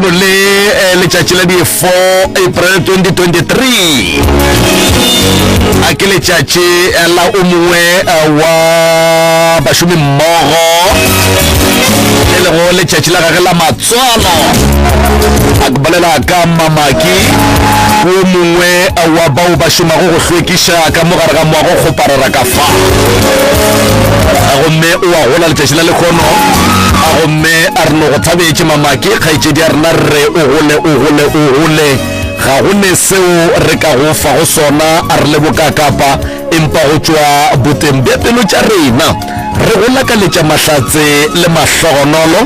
kono le tšatši la di 4 April 2023 a ke le tšatši la o mongwe wa bašomi mmogo le lego le tšatši la gage la matswalo a ke bolela ka Mamaki o mongwe wa bao ba šomago go hlwekiša ka mogare ga moago go parara ka fa a gomme o a gola le tšatši la lekgono a gomme a re no go thabetše Mamaki kgaetšedi a rena re o gole ga go ne seo re ka go fa go sona a re leboka kapa empa go tšwa boteng bja pelo tša rena re go lakaletša mahlatse le mahlogonolo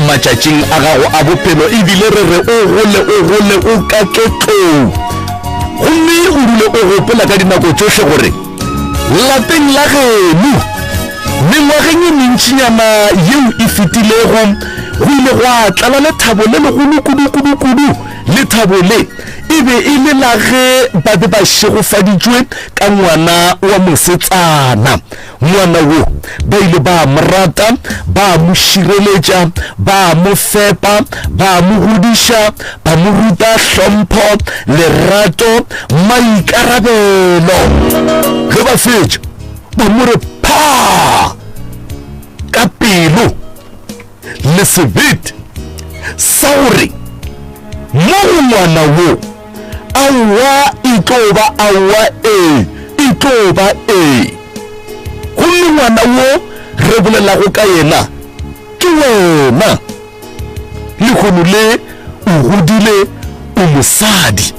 matšatšing a gago a bophelo ebile re re o gole o ka ketlou gomme o dule o gopola ka dinako tšohle gore lapeng la geno mengwageng e mentšinyana yeo e fetilego go ile go a tlala lethabo le legolo kudu lethabo le e be e le la ge ba be ba šegofaditšwe ka ngwana wa mosetsana ngwana wo ba ile ba morata ba mo šireletša ba mo fepa ba mo godiša ba mo ruta hlompho lerato maikarabelo ge ba fetša ba mo re pha ka pelo le sebete sa gore mo ngwana wo awa itloba gomme ngwana wo re bolelago ka yena ke wena lekgono le o godile o mosadi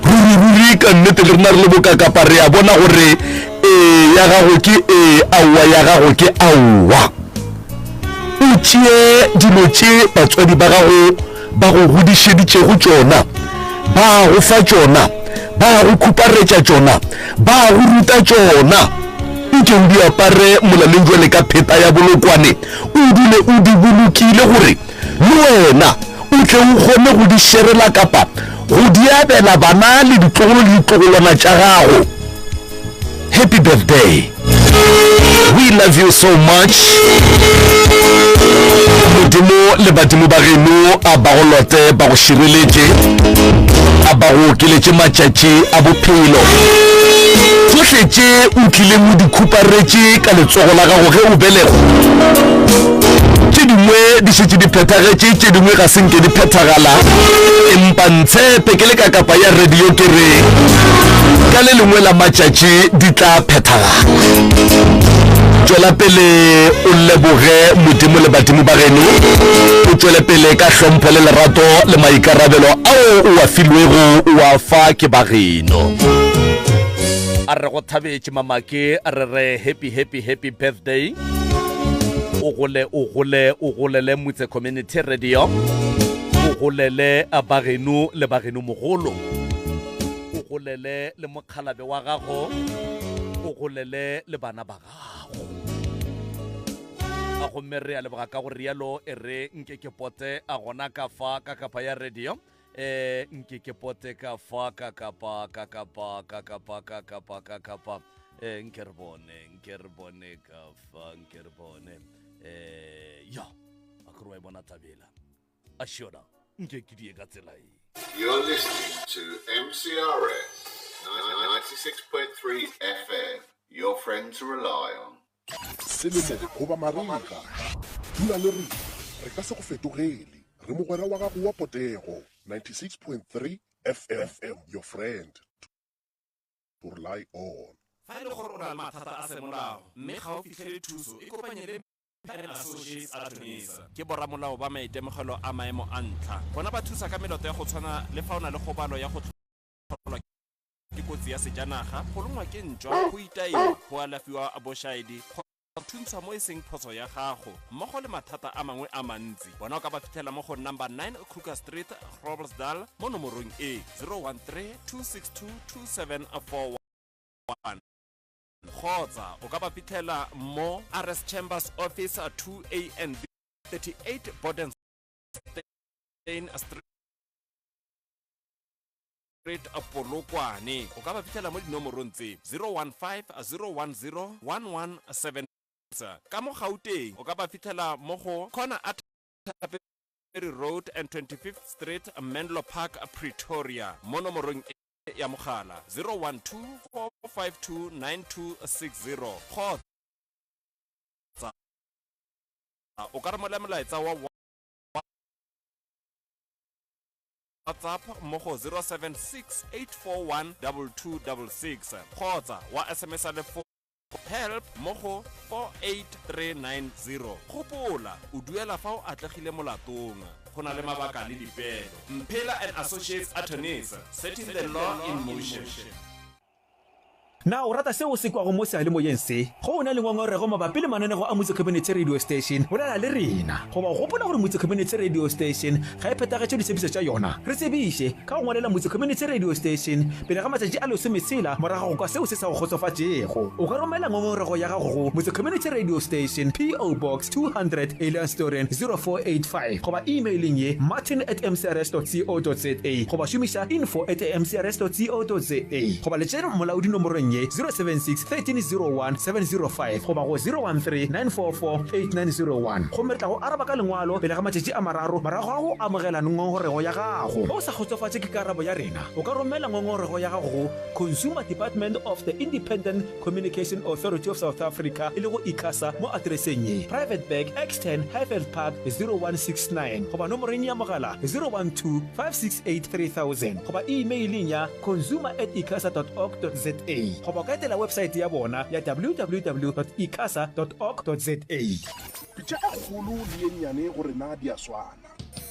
ruri ka nnete le rena re le bokakapa re a bona gore ya gago ke awa ya gago ke awa o tšee dilo tše batswadi ba gago ba go godišeditšego tšona ba go fa tšona ba go khuparetša tšona ba go ruta tšona nke o di apare molaleng jwale ka pheta ya bolokwane o dule o di bolokile gore le wena o tle o kgone go di šerela kapa go di abela bana le ditlogolo le ditlogolwana tša gago. Happy birthday, we love you so much. Modimo le badimo ba geno a ba go lote ba go šireletše a ba go okeletše matšatši a bophelo tsohle tše o tlile mo di khuparetše ka letsogo la gago ge o belego tše dingwe di šetše di phethagetše tše dingwe ga se nke di phethagala empa ntshepe ke le ka kapa ya radio ke re ka le lengwe la matšatši di tla phethagala. Tšwela pele o leboge modimo le badimo ba geno o tšwele pele ka hlompho le lerato le maikarabelo ao o a filwego o a fa ke ba geno. A re go thabetše Mamaki a re happy birthday o golele Motse Community Radio o golele ba geno le ba geno mogolo o golele le mokgalabe wa gago o golele le bana ba gago a gomme re a leboga ka gore rialo e re nke ke pote a gona ka fa ka kapa ya radio nke ke pote ka fa ka kapa nke re bone ka fa nke re bone ya a kore wa e bona tabela a šiona nke ke die ka tsela e. You're listening to MCRS 96.3 FM, your friend to rely on. Selemo goba marika dula le re ka se go fetogele re mogwera wa gago wa potego 96.3 FM, your friend to rely on. Fa ile gore o na le mathata a semolao mme ga o fitlhele thuso e kopanye le Associates Attorneys ke boramolao ba maitemogelo a maemo a ntlha bona ba thusa ka meloto ya go tshwana le fa o na le kgobalo ya go tlholwa ke kotsi ya sejanaga go lengwa ke ntšwa go itaiwa go alafiwa a bošaedi go thuntshwa mo e seng phoso ya gago mmogo le mathata a mangwe a mantsi bona o ka ba fitlhela mo go number 9 Kruger Street Groblersdal mo nomorong e 013 262 2741 kgotsa o ka ba fitlhela mo RS Chambers Office 2A and B 38 Borden Street Polokwane o ka ba fitlhela mo dinomorong tse 015 010 1177 ka mo Gauteng o ka ba fitlhela mo go Corner Road and 25th Street, Menlo Park, Pretoria. Mo nomorong ya mogala 012-452-9260 kgotsa o ka romela molaetsa wa WhatsApp mo go 076-841-2266 kgotsa wa SMS le help mo go 48390. Gopola o duela fa o atlegile molatong. Go na le mabaka le dipeelo. Mphela and Associates Attorneys, setting the law in motion. na o rata seo se kwa go mo sale mo yense go ona le ngongorego mabapi le mananego a Motse Community Radio Station bolela le rena go ba gopola gore Motse Community Radio Station ga e phetagatše ditsebišo tša yona re tsebiše ka go ngwalela Motse Community Radio Station pele ga matšatši a lesomesela morago go kwa seo se sa go kgotsofatšego o ka romela ngongorego ya gago go Motse Community Radio Station PO Box 200 Elandstorren 0485 go ba emailing ye martin@mcrs.co.za go ba šomiša info@mcrs.co.za go ba letšena molaodi nomorong 076 1301 705 go ba go 013 944 8901 go metla go araba ka lengwalo pele ga matšatši a mararo morago ga go amogela ngongorego ya gago o sa kgotsofatše ke karabo ya rena o ka romela ngongorego ya gago go Consumer Department of the Independent Communication Authority of South Africa e le go ICASA mo adreseng ye Private Bag X10 Highveld Park 0169 go ba nomoreng ya mogala 012 568 3000 go ba emailing ya consumer@icasa.org.za go ba ka etela website ya bona ya www.icasa.org.za pitša e kgolo le ye nnyane gore na di a swana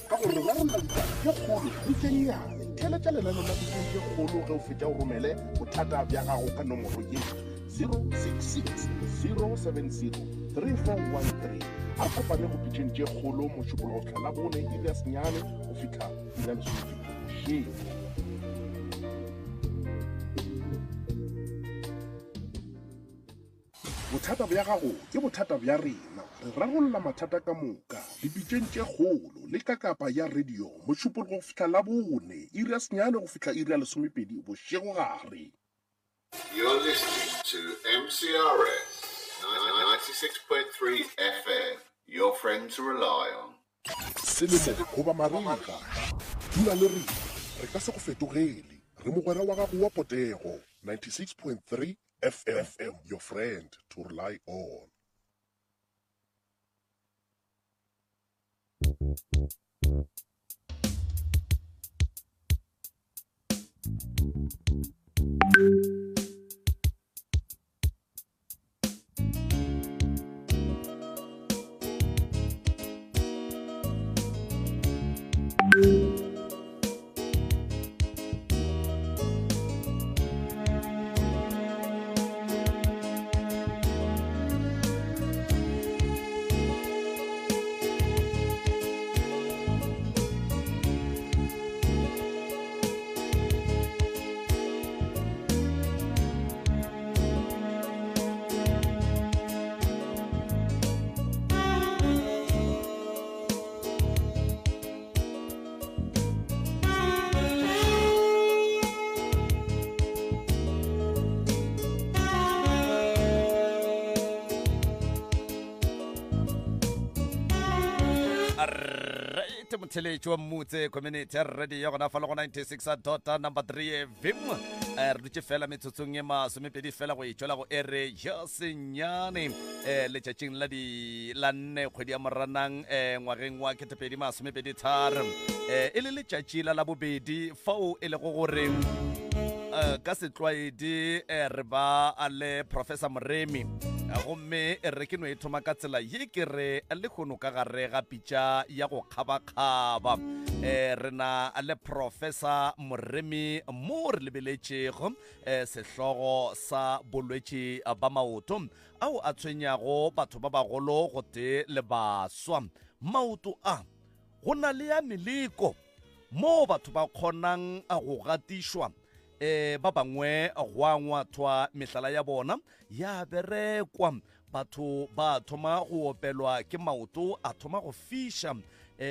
ka gore wa rona ditaba ye kgolo di tše nnyane theletša lenano la pitšeng tše kgolo ge o fetša o romele bothata bja gago ka nomoro ye 066 070 3413 a kopane go pitšeng tše kgolo mošupologo tlhala bone iri ya senyane go fitlha iri ya lesomepedi bothata bja gago ke bothata bja rena re rarolla mathata ka moka dipitšeng tše kgolo le ka kapa ya radio mošupologo go fitlha la bone iri ya senyane go fitlha iri ya lesomepedi bošego gare. You're listening to MCRS 96.3 FM, your friend to rely on. Selemo goba mariga dula le rena re ka se go fetogele re mogwera wa gago wa potego 96.3 FM, your friend to rely on. motheletši wa Motse Community Radio gona fa le go 96.3 FM re dutše fela metsotsong ye masomepedi fela go itšwela go ere ya senyane letšatšing la nne kgwedi ya moranang ngwageng wa 2023 e le letšatši la bobedi fao e le go gore ka setlwaedi re ba le Professor Moremi gomme re ke no e thoma ka tsela ye ke re le kgono ka gare ga pitša ya go kgaba-kgaba re na le Professor Moremi mo re lebeletšego sehlogo sa bolwetši ba maoto ao a tshwenyago batho ba bagolo go te le baswa maoto a go na le ya meleko mo batho ba kgonang go gatišwa ba bangwe go a ngwathwa mehlala ya bona ya berekwa batho ba thoma go opelwa ke maoto a thoma go fiša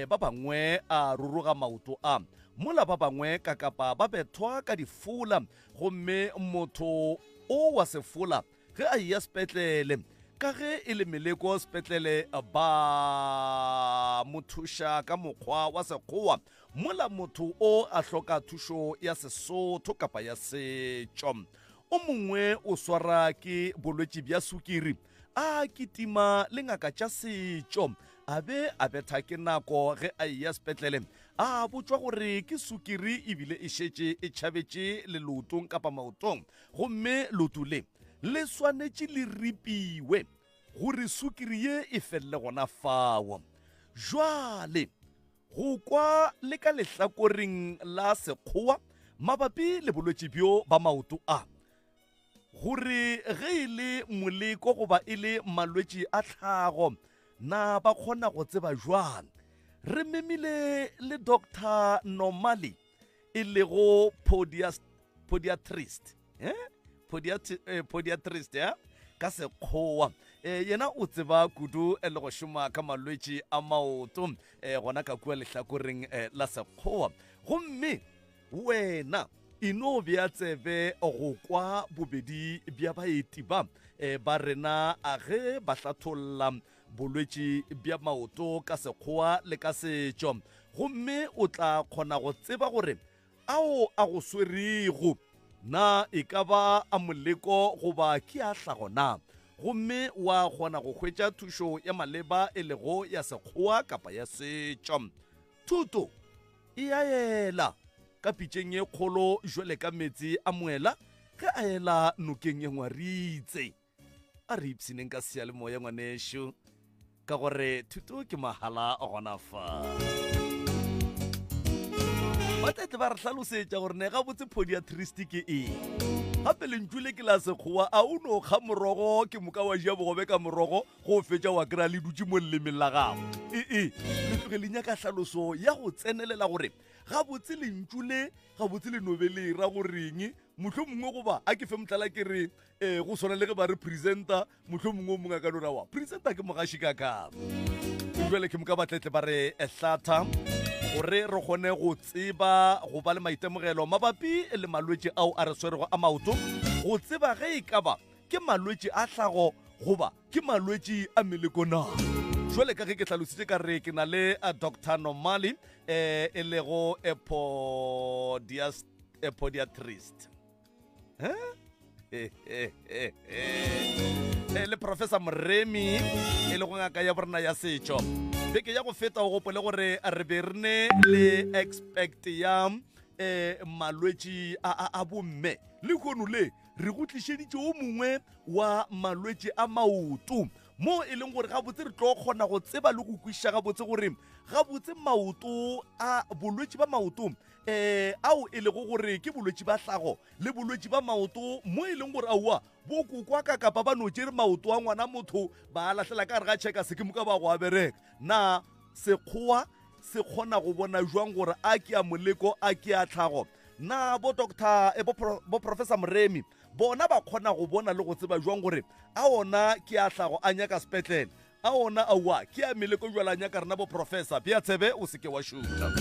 ba bangwe a ruruga maoto a mola ba bangwe ka kapa ba bethwa ka difula gomme motho o wa sefula ge a ya sepetlele ka ge e le meleko sepetlele ba mothuša ka mokgwa wa sekgowa mola motho o a hloka thušo ya Sesotho kapa ya setšo. O mongwe o swara ke bolwetši bja sukiri a kitima le ngaka tša setšo a be a betha ke nako ge a eya sepetlele a botswa gore ke sukiri ebile e šetše e tšhabetše leotong kapa maotong gomme leoto le swanetše le ripiwe gore sukiri ye e felele gona fao. Jwale go kwa le ka lehlakoreng la sekgowa mabapi le bolwetši bjo ba maoto a gore ge e le moleko goba e le malwetši a tlhago na ba kgona go tseba jwang. Re memile le Dr. Normally e lego podiatrist ka sekgowa yena o tseba kudu le go šoma ka malwetši a maoto gona ka kua lehlakoreng la sekgowa gomme wena ino bja tsebe go kwa bobedi bja baeti ba rena a ge ba hlatholla bolwetši bja maoto ka sekgowa le ka setšo gomme o tla kgona go tseba gore ao a go swerego na e ka ba a moleko goba ke a hlago na gomme wa kgona go hwetša thušo ya maleba e lego ya sekgowa kapa ya setšo. Thuto e a ela ka pitšeng ye kgolo jwele ka metsi a moela ge a ela nokeng ye ngwaritse. A re ipsineng ka sealemoya ngwanešo ka gore thuto ke mahala gona fa. Batlete ba re hlalosetša gore ne ga botse podiatrist ke gape lentswile ke la sekgowa a o no kga morogo ke moka wa ja bogobe ka morogo go fetša wa kry-a le dutse mo lelemeng la gago. Le tloge le nyaka hlaloso ya go tsenelela gore ga botse lentswile ga botse le nobelera goreng motlho mongwe goba a ke fe motlala ke re go swana le ge ba re presenter motlho mongwe o mongwe a ka nora wa presenter ke mogaši ka kang. Jwale ke moka batletle ba re hlatha gore re kgone go tseba go ba le maitemogelo mabapi le malwetši ao a re swerego a maoto go tseba ge e ka ba ke malwetši a tlhago goba ke malwetši a meleko na. Jwale ka ge ke hlalositše ka re ke na le Dr. Normally e lego podiatrist le Professor Mremi e lego ngaka ya borena ya setšo. Beke ya go feta o gopole gore re be re ne le expect ya malwetši a bomme le kgono le re go tlišeditše o mongwe wa malwetši a maoto mo e leng gore gabotse re tlo kgona go tseba le go kwiša gabotse gore gabotse maoto a bolwetši ba maoto ao e lego gore ke bolwetši ba hlago le bolwetši ba maoto mo e leng gore aowa bo kokwa ka kapa ba no tšere maoto a ngwana motho ba lahlela ka re ga tšheka se ke moka ba go a bereka na sekgowa se kgona go bona jwang gore a ke a moleko a ke a tlhago na bo Professor Mremi bona ba kgona go bona le go tseba jwang gore a ona ke a hlago a nyaka sepetlele a ona aowa ke a meleko jwala nyaka rena bo professor bja tsebe o seke wa šuta.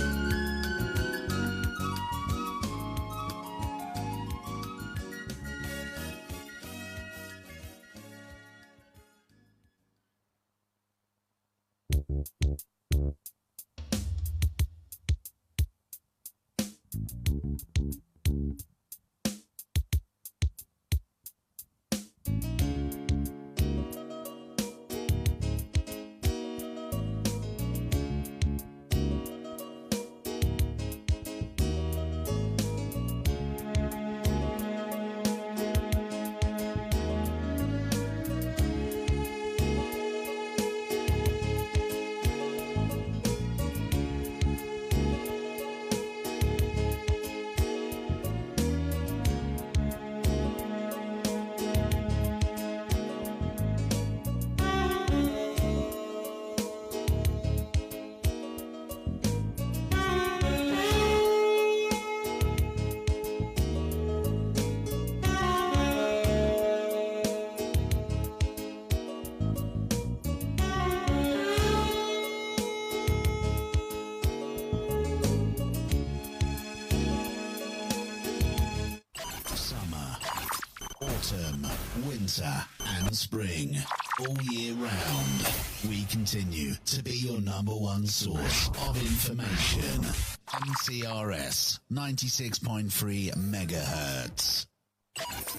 Autumn, winter, and spring. All year round, we continue to be your number one source of information. MCRS 96.3 megahertz.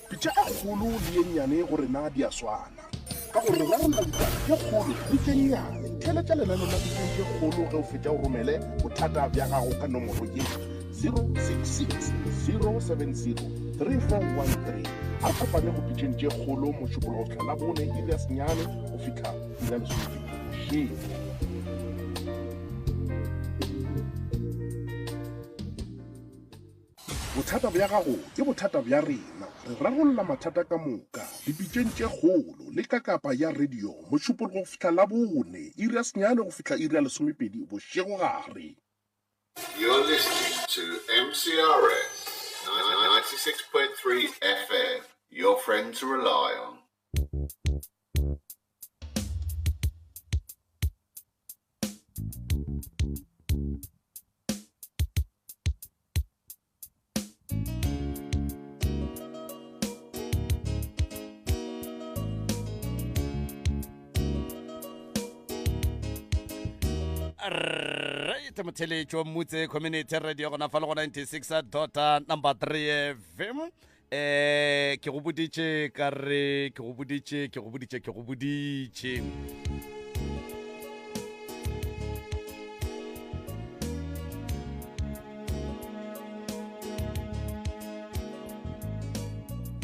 pitša e kgolo le ye nnyane gore na di a swana ka gore rarolla ditaba tše kgolo le tše nnyane theletša lenano la diteng tše kgolo ge o fetša o romele bothata bja gago ka nomoro ye 066 070 3413 a kopane go pitšeng tše kgolo mošupologo tlhala bone iri ya senyane go fitlha iri ya lesomepedi bošego. bothata bja gago ke bothata bja rena re rarolla mathata ka moka dipitšeng tše kgolo le ka kapa ya radio mošupologo go fitlha la bone iri ya senyane go fitlha iri ya lesomepedi bošego gare. You're listening to MCRS 96.3 FM, your friend to rely on. Right, motheletši wa mmutse community radio gona fa le go 96 number 3 FM. Ke go boditše ka re ke go boditše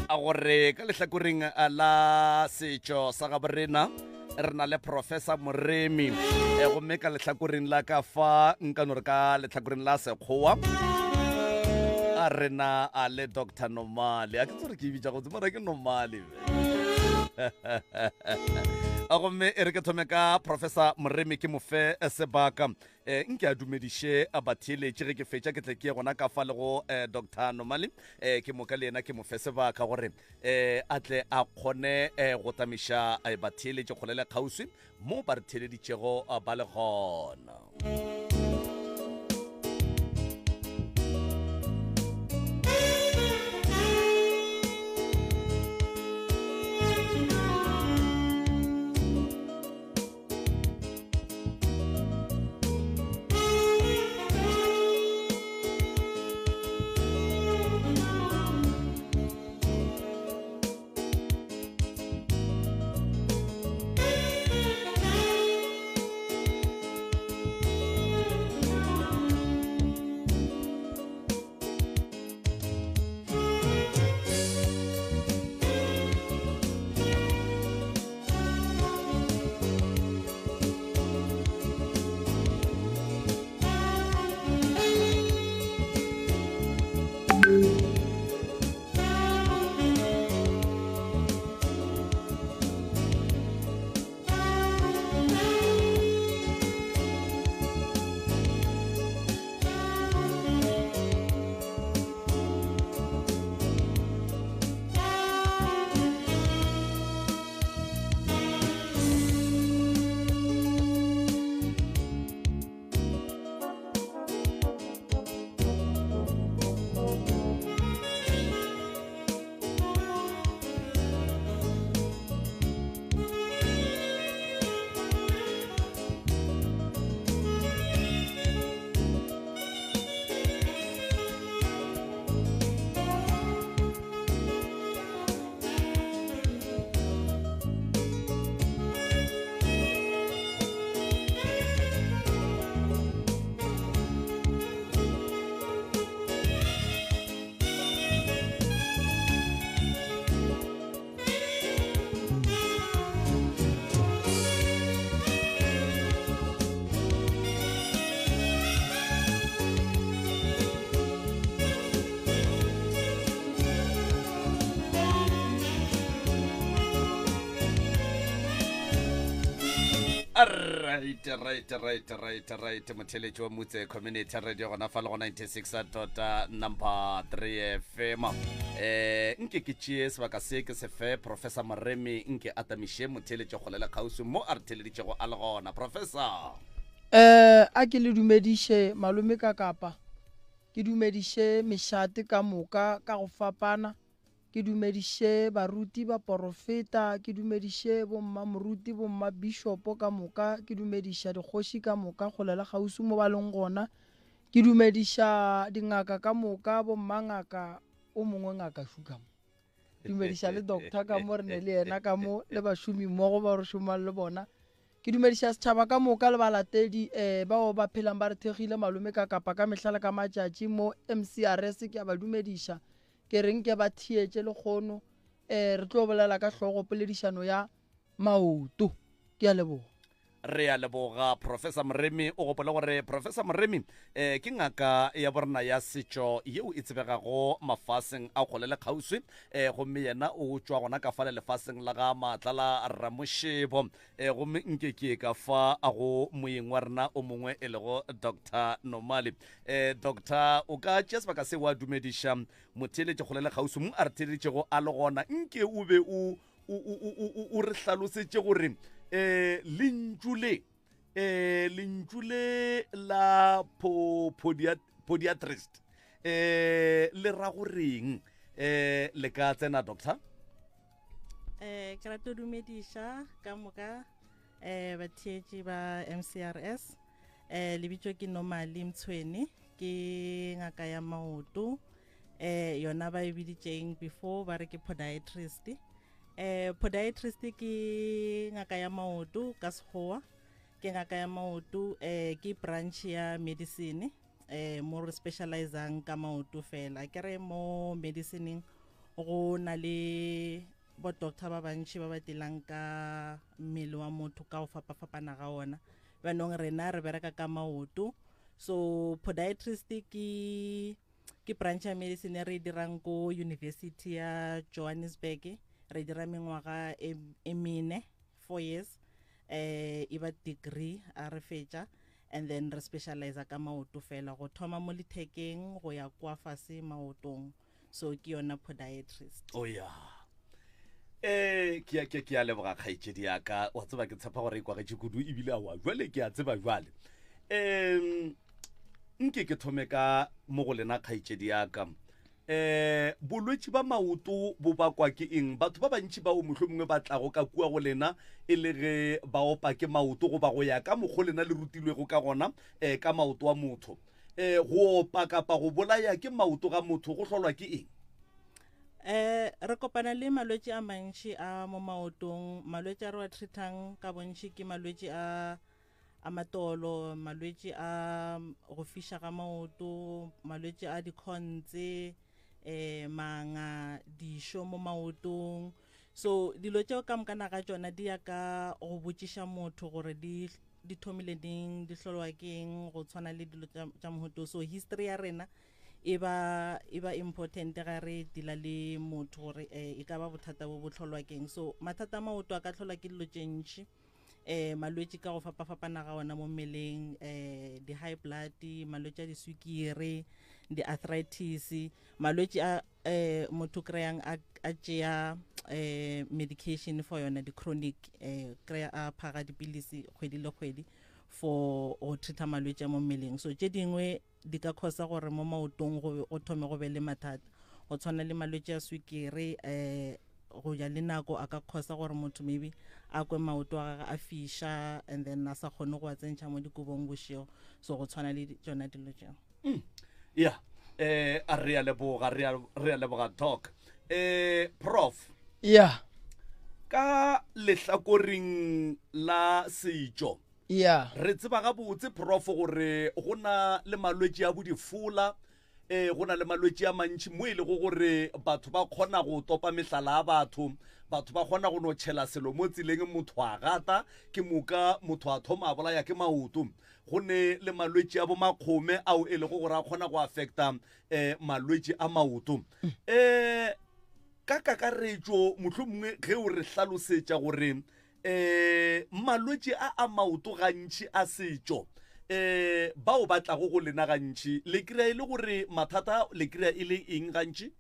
a gore ka lehlakoreng la setšo sa gaborena re na le Professor Moremi gomme ka lehlakoreng la ka fa nkano re ka lehlakoreng la sekgowa a rena a le Dr. Nomale a ke tsore ke bitša go tsomara ke Nomale a gomme e re ke thome ka Professor Moremi ke mofe sebaka nke a dumediše a batheletše ge ke fetša ke tle ke ye gona ka fa le go Dr. Nomale ke moka le yena ke mofe sebaka gore a tle a kgone go tamiša batheletše kgolele kgauswi mo ba re theleditšego ba le gona. Right. Motheletši wa motse community radio gona fa le go 96 number 3 FM. Nke ke tšee sebaka se ke se fe Professor Moremi nke atamiše motheletši kgolela kgauswi mo a re theleditšego a le gona. Professor a ke le dumediše malome ka kapa ke dumediše mešate ka moka ka go fapana ke dumediše baruti ba porofeta, ke dumediše bomma moruti bomma bishopo ka moka, ke dumediša dikgoši ka moka kgole le kgausi mo ba leng gona, ke dumediša dingaka ka moka bomma ngaka o mongwe ngaka Shuka mo, dumediša le doctor ka mo re ne le yena ka mo le bašomi mmogo ba re šomang le bona, ke dumediša setšhaba ka moka le balatedi bao ba phelang ba re thegile malome ka kapa ka mehlala ka matšatši mo MCRS, ke a ba dumediša ke reng ke ba thietše le kgono re tlo bolela ka hlogo poledišano ya maoto. Ke a leboga. Re a leboga Professor Mremi. O gopola gore Professor Mremi ke ngaka ya borena ya setšo yeo e tsebegago mafaseng a kgolele kgauswi gomme yena o tšwa gona ka fa le lefaseng la ga maatla la Ramoshebo gomme nke ke ka fa a go moeng wa rena o mongwe e lego Dr. Nomali. Doctor, o ka tšea sebaka se wa dumediša motheeletše kgolele kgauswi mo a re theeletšego a le gona nke o be o re hlalosetše gore lentšule la podiatrist le ra goreng le ka tsena doctor? Ke rata dumediša ka moka batheetši ba MCRS lebitšo ke Nomali Mtshweni, ke ngaka ya maoto yona ba e biditšeng before ba re ke podiatrist. Podiatrist ke ngaka ya maoto ka sekgowa, ke ngaka ya maoto ke branch ya medicine mo re specializang ka maoto fela. Ke re mo medicineng go na le bo doctor ba bantši ba ba tilang ka mmele wa motho ka go fapafapana ga ona, banong rena re bereka ka maoto. So podiatrist ke branch ya medicine re dirang ko University ya Johannesburg, re dira mengwaga e 4 years e ba degree a re fetša, and then re specialize ka maoto fela go thoma mo lethekeng go ya kwa fase maotong. So ke yona podiatrist. Oh ya ke a leboga kgaetšedi yaka, wa tseba ke tshepa gore e kwagetše kudu ebile a wa jwale ke a tseba jwale nke ke thome ka mo go lena kgaetšedi yaka. Bolwetši ba maoto bo bakwa ke eng? Batho ba bantši bao mohlomongwe ba tlago ka kua go lena e le ge ba opa ke maoto go ba go ya ka mokgwa lena le rutilwego ka gona ka maoto wa motho, go opa kapa go bolaya ke maoto ga motho go hlolwa ke eng? Re kopana le malwetši a mantši a mo maotong. Malwetši a re wa treatang ka bontši ke malwetši a matolo, malwetši a go fiša ga maoto, malwetši a dikhontse, manga, dišo mo maotong. So dilo tšeo ka mokana ga tšona di ya ka go botšiša motho gore di thomile ding, di hlolwa ke eng, go tshwana le dilo tša mohoto. So history ya rena e ba important ga re dila le motho gore e ka ba bothata bo hlolwa ke eng. So mathata a maoto a ka hlolwa ke dilo tše ntši, malwetši ka go fapafapana ga ona mo mmeleng, di high blood, malwetši a di sukiri, di arthritis, malwetši a motho kry-ang a tšea medication for yona di chronic, kry-a a phaga dipilisi kgwedi le kgwedi for go treata malwetši a mo mmeleng. So tše dingwe di ka khosa gore mo maotong go thome go be le mathata, go tshwana le malwetši a sukiri, go ja le nako a ka khosa gore motho maybe a kwe maoto a gage a fiša and then a sa kgone go a tsentšha mo dikobong bošego. So go tshwana le tšona dilo tšeo. Yeah, a re a leboga talk. Prof, Yeah. ka lehlakoring la setšo Yeah. re tseba ga botse prof gore go na le malwetši a bodifola, go na le malwetši a mantši mo e le go gore batho ba kgona go topa mehlala a batho ba kgona go no tšhela selo mo tseleng, motho a gata ke moka motho a thoma a bolaya ke maoto. Go ne le malwetši a bo makgome ao e le go gore a kgona go affecta malwetši a maoto. Ka kakaretšo mohlomongwe ge o re hlalosetša gore malwetši a maoto gantši a setšo bao ba tlago go lena gantši le kry-a e le gore mathata le kry-a e le eng gantši?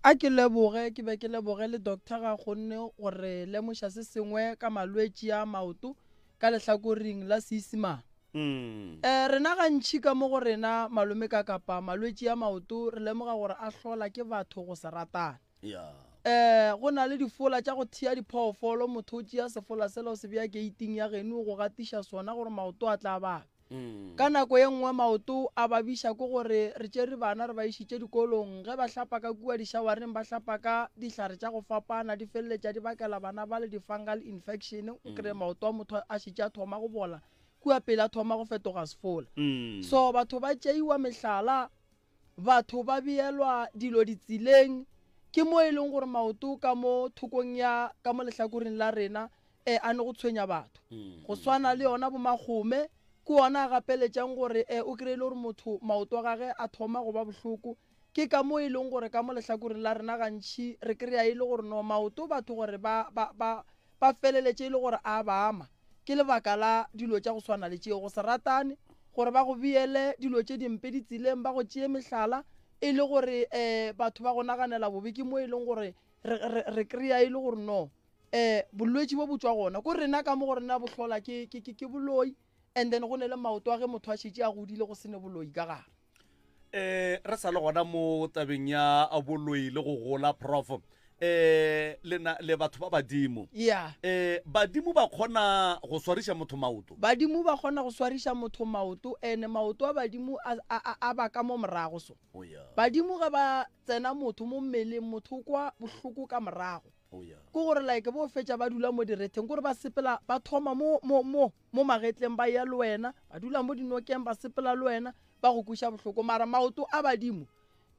A ke leboge, ke be ke leboge le doctor ga gonne gore lemoša se sengwe ka malwetši a maoto ka lehlakoring la Seesimane. rena gantšhi ka mo go rena malome ka kapa malwetse a maoto re lemoga gore a hlola ke batho go se ratana go na le difola tša go thia diphoofolo motho o tšea sefola sela o se bea geiting ya geno go gatiša sona gore maoto a tla babe ka nako ye nngwe maoto a babiša ko gore re tšere bana re ba išitše dikolong ge ba hlapa ka kua dišawareng ba hlapa ka dihlare tša go fapana di feleletša di bakela bana ba le di-fungal infection o kry maoto a motho a šitše a thoma go bola kua pele a thoma go fetoga sefola so batho ba tšeiwa mehlala batho ba beelwa dilo ditseleng ke mo e leng gore maoto ka mo thokong ya ka mo lehlakoreng la rena a ne go tshwenya batho go swana le yona bomakgome ke ona gapeletšang gore o kry-ile gore motho maoto a gage a thoma go ba bohloko ke ka mo e leng gore ka mo lehlakoreng la rena gantšhi re kry-a e le gore no maoto batho gore ba feleletše e le gore a ba ama ke lebaka la dilo tša go swana le tšeo go se ratane gore ba go beele dilo tše dimpe ditseleng ba go tšee mehlala e le gore batho ba go naganela bobe ke mo e leng gore re kry-a e le gore no bolwetse bo botswa gona ko rena ka mo gore nna bohlola ke boloi and then go ne le maoto a ge motho a šitše a godile go sene boloi ka gare re sa le gona mo tabeng ya boloi le go gola prof le batho ba badimo badimo ba kgona go swariša motho maoto badimo ba kgona go swariša motho maoto ene maoto a badimo a ba ka mo morago so badimo ge ba tsena motho mo mmeleng motho kwa bohloko ka morago ko gore like bo fetša ba dula mo direteng gore ba sepela ba thoma mo magetleng ba ya le wena ba dula mo dinokeng ba sepela le wena ba go kuša bohloko mara maoto a badimo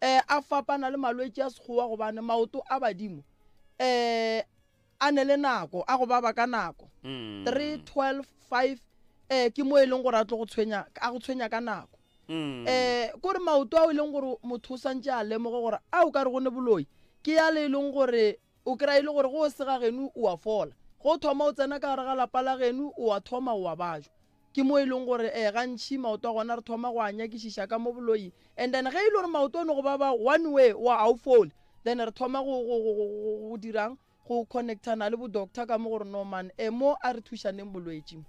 a fapana le malwetse a sekgowa gobane maoto a badimo a ne le nako a go baba ka nako 3 12 5 ke mo e leng gore a tlo go tshwenya ka nako kore maoto a e leng gore motho o santše a lemoge gore a o ka re go ne boloi ke ya le e leng gore o kry-a ile gore go sega geno o a fola go thoma o tsena ka gare ga lapa la geno o a thoma o a bajwa ke mo e leng gore gantšhi maoto a gona re thoma go a nyakišiša ka mo boloi and then ge e le gore maoto one go baba one way wa a o fole then re thoma go dirang go connectana le bodoctor ka mo gore no man mo a re thušaneng bolwetse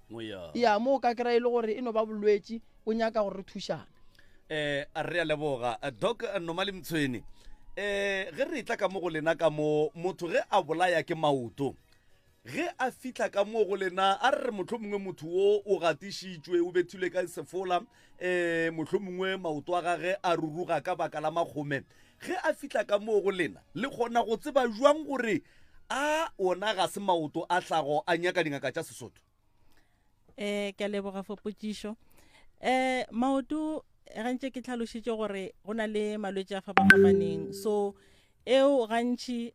ya mo o ka kry-a ile gore e no ba bolwetse o nyaka gore re thušane a re a leboga doc normally mtshweni ge re tla ka mo go lena ka mo motho ge a bolaya ke maoto ge a fitla ka mo go lena a re motlho mongwe motho o gatišitšwe o bethilwe ka sefola motlho mongwe maoto a gage a ruruga ka baka la makgome ge a fitla ka mo go lena le kgona go tseba jwang gore a ona ga se maoto a hlago a nyaka dingaka tša Sesotho ke a leboga for potšišo maoto gantši ke tlhalošitše gore go na le malwetse a fapafapaneng so eo gantši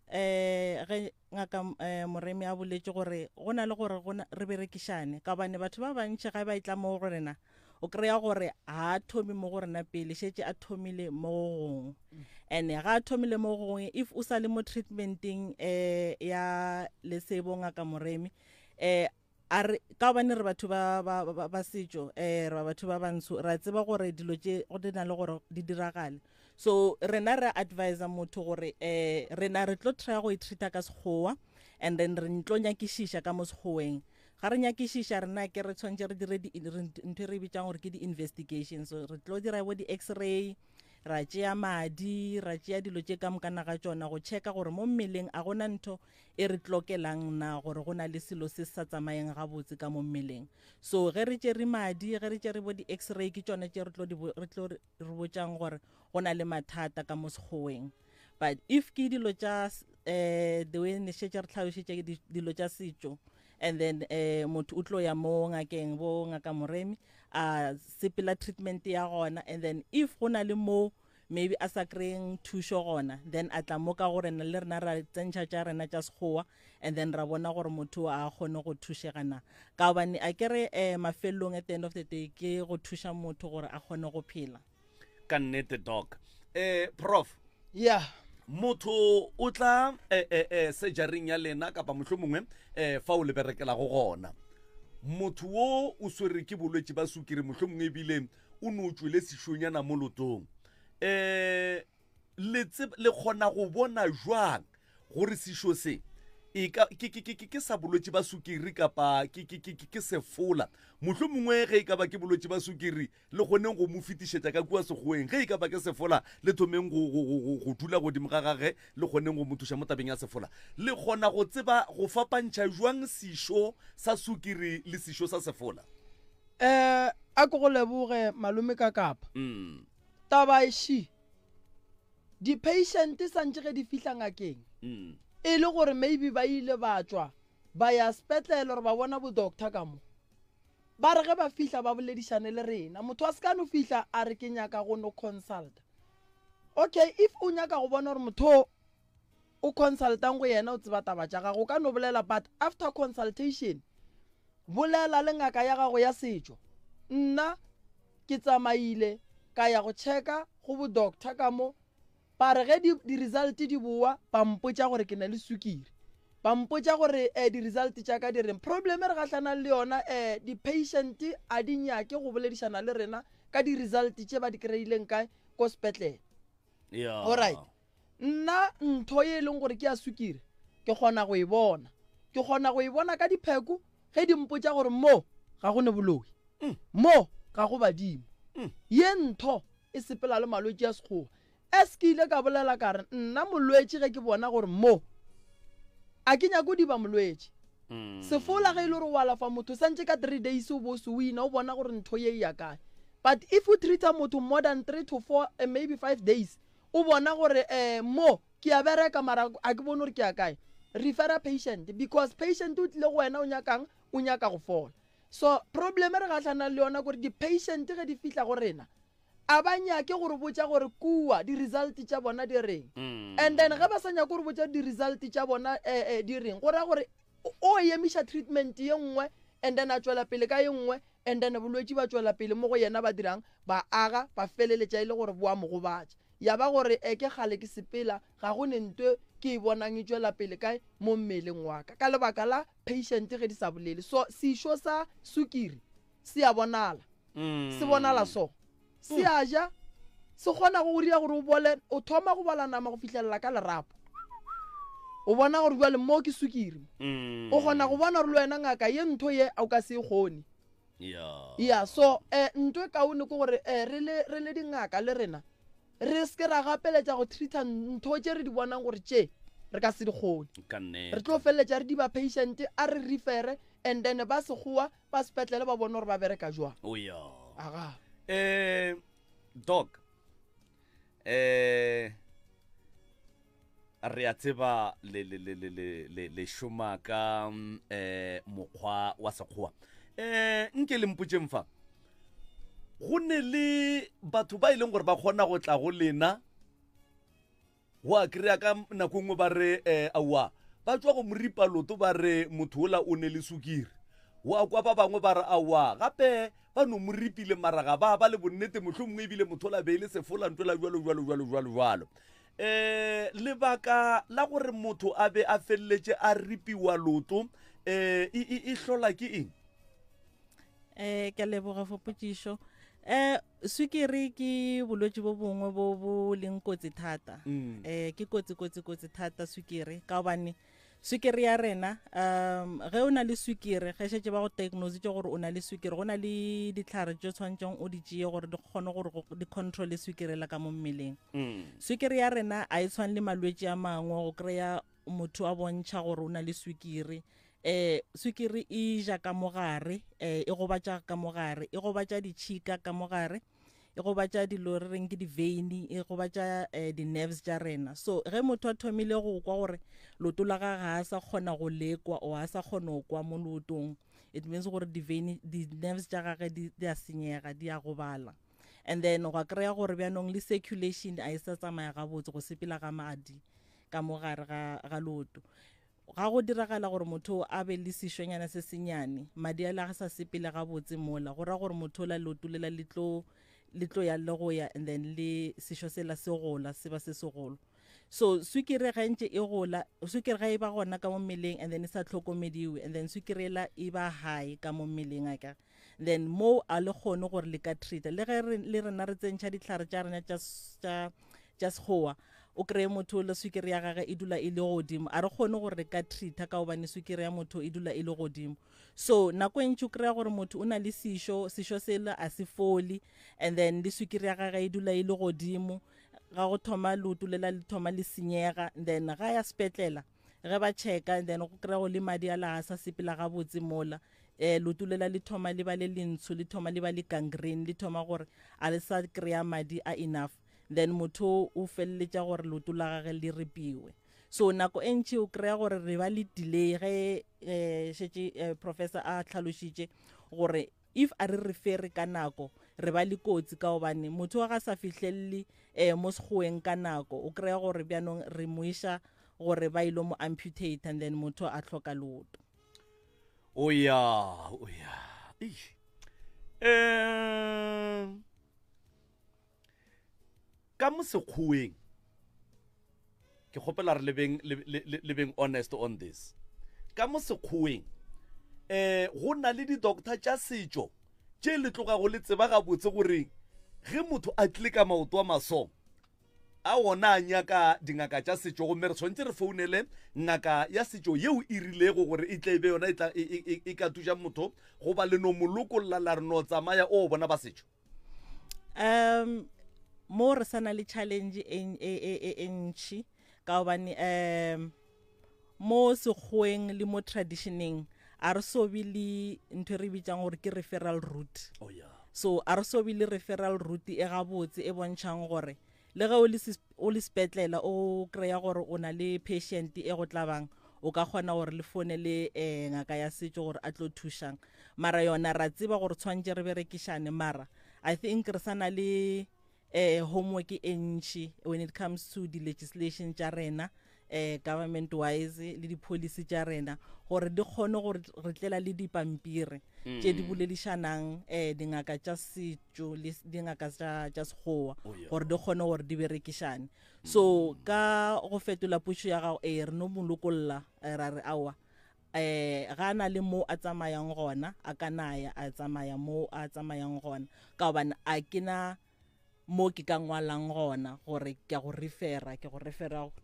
ge ngaka moremi a boletše gore go na le gore re berekišane ka bane batho ba bantši ga ba itla mo go rena o kry-a gore ga a thomi mo go rena pele šetse a thomile mo gongwe and ga a thomile mo gongwe if o sa le mo treatmenteng ya lesebo ngaka moremi ka bane re batho ba setšo re batho ba bantsho ra tseba gore dilo tše go dina le gore di diragale so rena re advisa motho gore rena re tlo try go itreata ka sekgowa and then re ntlo nyakišiša ka mo sekgoweng ga re nyakišiša rena ke re tshwantse re dire ntho re bitsang gore ke di-investigation so re tlo dira bo di-x-ray ra tšea madi ra tšea dilo tše ka mokana ga tšona go checka gore mo mmeleng a gona ntho e re tlokelang na gore go na le selo se sa tsamayeng gabotse ka mo mmeleng so ge re tšere madi ge re tšere bo di-x-ray ke tšona tše re tlo re botsang gore go na le mathata ka mo sekgoweng but if ke dilo tša the way ne šetše re tlhalošitše dilo tša setšo and then motho o tlo ya mo ngakeng bo ngaka moremi a sepela treatment ya gona and then if go na le mo maybe a sa kry-eng thušo gona then a tla mo ka gore le rena ra tsentšha tša rena tša sekgowa and then ra bona gore motho a kgone go thušegana ka gobane a kere mafelong at the end of the day ke go thuša motho gore a kgone go phela ka nnete doc prof motho o tla surgeryng ya lena kapa mohlho mongwe fa o le berekela go gona motho o swere ke bolwetse ba sukiri mohlho mongwe ebile o no tswile sešonyana mo lotong le kgona go bona jwang gore sešo se ke sa bolwetse ba sukiri kapa ke sefola motlho mongwe ge e ka ba ke bolwetse ba sukiri le goneng go mo fetišetša ka kua segoeng ge e ka ba ke sefola le thomeng go dula godimo ga gage le goneng go mo thuša mo tabeng ya sefola le kgona go tseba go fapantšha jwang sešo sa sukiri le sešo sa sefola a ko go leboge malome ka kapa taba eši di-patient santse ge di fihla ngakeng e le gore maybe ba ile ba tswa ba ya spetlele gore ba bona bodoctor ka mo ba re ge ba fihla ba boledišane le rena motho a se ka no fihla a re ke nyaka go no consulta okay if o nyaka go bona gore motho o consultang go yena o tseba taba tša gago o ka no bolela but after consultation bolela le ngaka ya gago ya setšo nna ke tsamaile ka ya go checka go bodoctor ka mo ba re ge di-result di boa ba mpotša gore ke na le sukiri ba mpotša gore di-result tša ka di reng problem e re gatlhanang le yona di-patient a di nyake go boledišana le rena ka di-result tše ba di kry-ileng kae ko sepetlele alright nna ntho ye e leng gore ke ya sukiri ke kgona go e bona ka dipheko ge di mpotša gore mo ga go ne boloi mo ga go badimo ye ntho e sepela le malwetse ya sekgowa eske ile ka bolela ka re nna molwetse ge ke bona gore mo a ke nyako diba molwetse sefola ge e le gore o alafa motho santse ka 3 days o bo se wina o bona gore ntho ye ya kae but if o treata motho more than 3 to 4 and maybe 5 days o bona gore mo ke a bereka mara a ke bone gore ke ya kae refera patient because patient o tlile go wena o nyaka go fola so problem e re gatlhanang le yona gore di-patient ge di fihla go rena a ba nyake gore botša gore kua di-result tša bona di reng and then ge ba sa nyake gore botša di-result tša bona di reng go raya gore o emiša treatment ye nngwe and then a tšwela pele ka ye nngwe and then bolwetse ba tšwela pele mo go yena ba dirang ba aga ba feleletša e le gore boa mo go batša ya ba gore ke kgale ke sepela ga go ne ntwe ke e bonang e tšwela pele kae mo mmeleng wa ka lebaka la patient ge di sa bolele so sešo sa sukiri se a bonala se bonala so se a ja se kgona go ria gore o bole o thoma go bala nama go fihlelela ka lerapo o bona gore bjale mo ke sukiri o kgona go bona gore le wena ngaka ye ntho ye a o ka se e kgone ya so ntho e kaone ke gore re le dingaka le rena re se ke ra gapeletša go treata ntho tše re di bonang gore tše re ka se di kgone re tlo feleletša re di ba patient a re refere and then ba sekgowa ba sepetlele ba bona gore ba bereka jwang aga doc re a tseba le šoma ka mokgwa wa sekgowa nke le mpotšeng fa go ne le batho ba ileng gore ba kgona go tla go lena go a kry-a ka nako ngwe ba re aowa ba tswa go moripa loto ba re motho ola o ne le sukiri go a kwa ba bangwe ba re aowa gape ba no moripile maraga ba le bonnete motlho mongwe ebile motho la beile sefola ntwela jwalo lebaka la gore motho a be a feleletse a ripiwa loto e hlola ke eng ke leboga for potšišo sukiri ke bolwetse bo bongwe bo leng kotsi thata ke kotsi thata sukiri ka gobane sukiri ya rena ge o na le sukiri ge šetse ba go diagnose tše gore o na le sukiri go na le ditlhare tše tshwantseng o di tšee gore di kgone gore di controle sukiri la ka mo mmeleng sukiri ya rena a e tshwane le malwetse a mangwe go kry-a motho a bontšha gore o na le sukiri sukiri e ja ka mogare e gobatša ka mogare e gobatša ditšhika ka mogare e gobatša dilo re reng ke di-vein e gobatša di-nerves tša rena so ge motho a thomile go kwa gore loto la ga ga a sa kgona go lekwa o a sa kgona go kwa mo lootong it means gore di-nerves tša gage di a senyega di a gobala and then go kry-a gore bjanong le circulation a e sa tsamaya gabotse go sepela ga madi ka mogare ga loto ga go diragala gore motho a be le sešonyana se senyane madi a la ga sa sepele gabotse mola go ra gore motho la loto lela le tlo ya le go ya and then le sešo sela se gola se ba se segolo so sukiri ga ntse e gola sukiri ga e ba gona ka mo mmeleng and then e sa tlhokomediwe and then sukiri ela e ba high ka mo mmeleng aka then mo a le kgone gore le ka treata le ge le rena re tsentšha ditlhare tša rena tša sekgowa o kreye motho le sukiri ya gage e dula e le godimo a re kgone gore re ka treata ka gobane sukiri ya motho e dula e le godimo so nako e ntši o kry-a gore motho o na le sešo sele a se fole and then le sukiri ya gage e dula e le godimo ga go thoma leoto le la le thoma le senyega then ga ya sepetlela ge ba checka then go kry-a go le madi a la sa sepela ga botse mola leoto le la le thoma le ba le lentsho le thoma le ba le gangrene le thoma gore a le sa kry-a madi a enough then motho o feleletša gore leoto la gage le repiwe so nako e ntši o kry-a gore re ba le delay ge šetše professor a tlhalošitše gore if a re refere ka nako re ba le kotsi ka gobane motho wa ga sa fihlelele mo sekgoeng ka nako o kry-a gore bjanong re moiša gore ba ilo mo amputate and then motho a tlhoka leoto oya ka mo sekgoeng ke kgopela re lebeng honest on this ka mo sekgoeng go na le di-doctor tša setšo tše le tloga go le tseba gabotse gore ge motho a tlile ka maoto a masong a ona a nyaka dingaka tša setšo gomme re tshwanetse re founele ngaka ya setšo yeo e rilego gore e tle e be yona e ka thuša motho goba le no molokolola la re no tsamaya o bona ba setšo mo re sana le challenge e ntši ka gobane mo sekgoeng le mo traditioneng a re sobe le ntho re bitsang gore ke referral route so a re sobe le referral route e gabotse e bontšhang gore le ge o le sepetlela o kry-a gore o na le patient e go tlabang o ka kgona gore le fone le ngaka ya setšo gore a tlo thušang mara yona ra tseba gore tshwantse re berekišane mara I think re sana le homework e ntši when it comes to the legislation tša rena government wise le di-policy tša rena gore di kgone gore re tlela le dipampiri tše di boledišanang dingaka tša setšo le dingaka tša sekgowa gore di kgone gore di berekišane so ka go fetola pušo ya gago re no molokolola ra re awa ga na le mo a tsamayang gona a ka naya a tsamaya mo a tsamayang gona ka gobane a ke na mo ke ka ngwalang gona gore ke go refera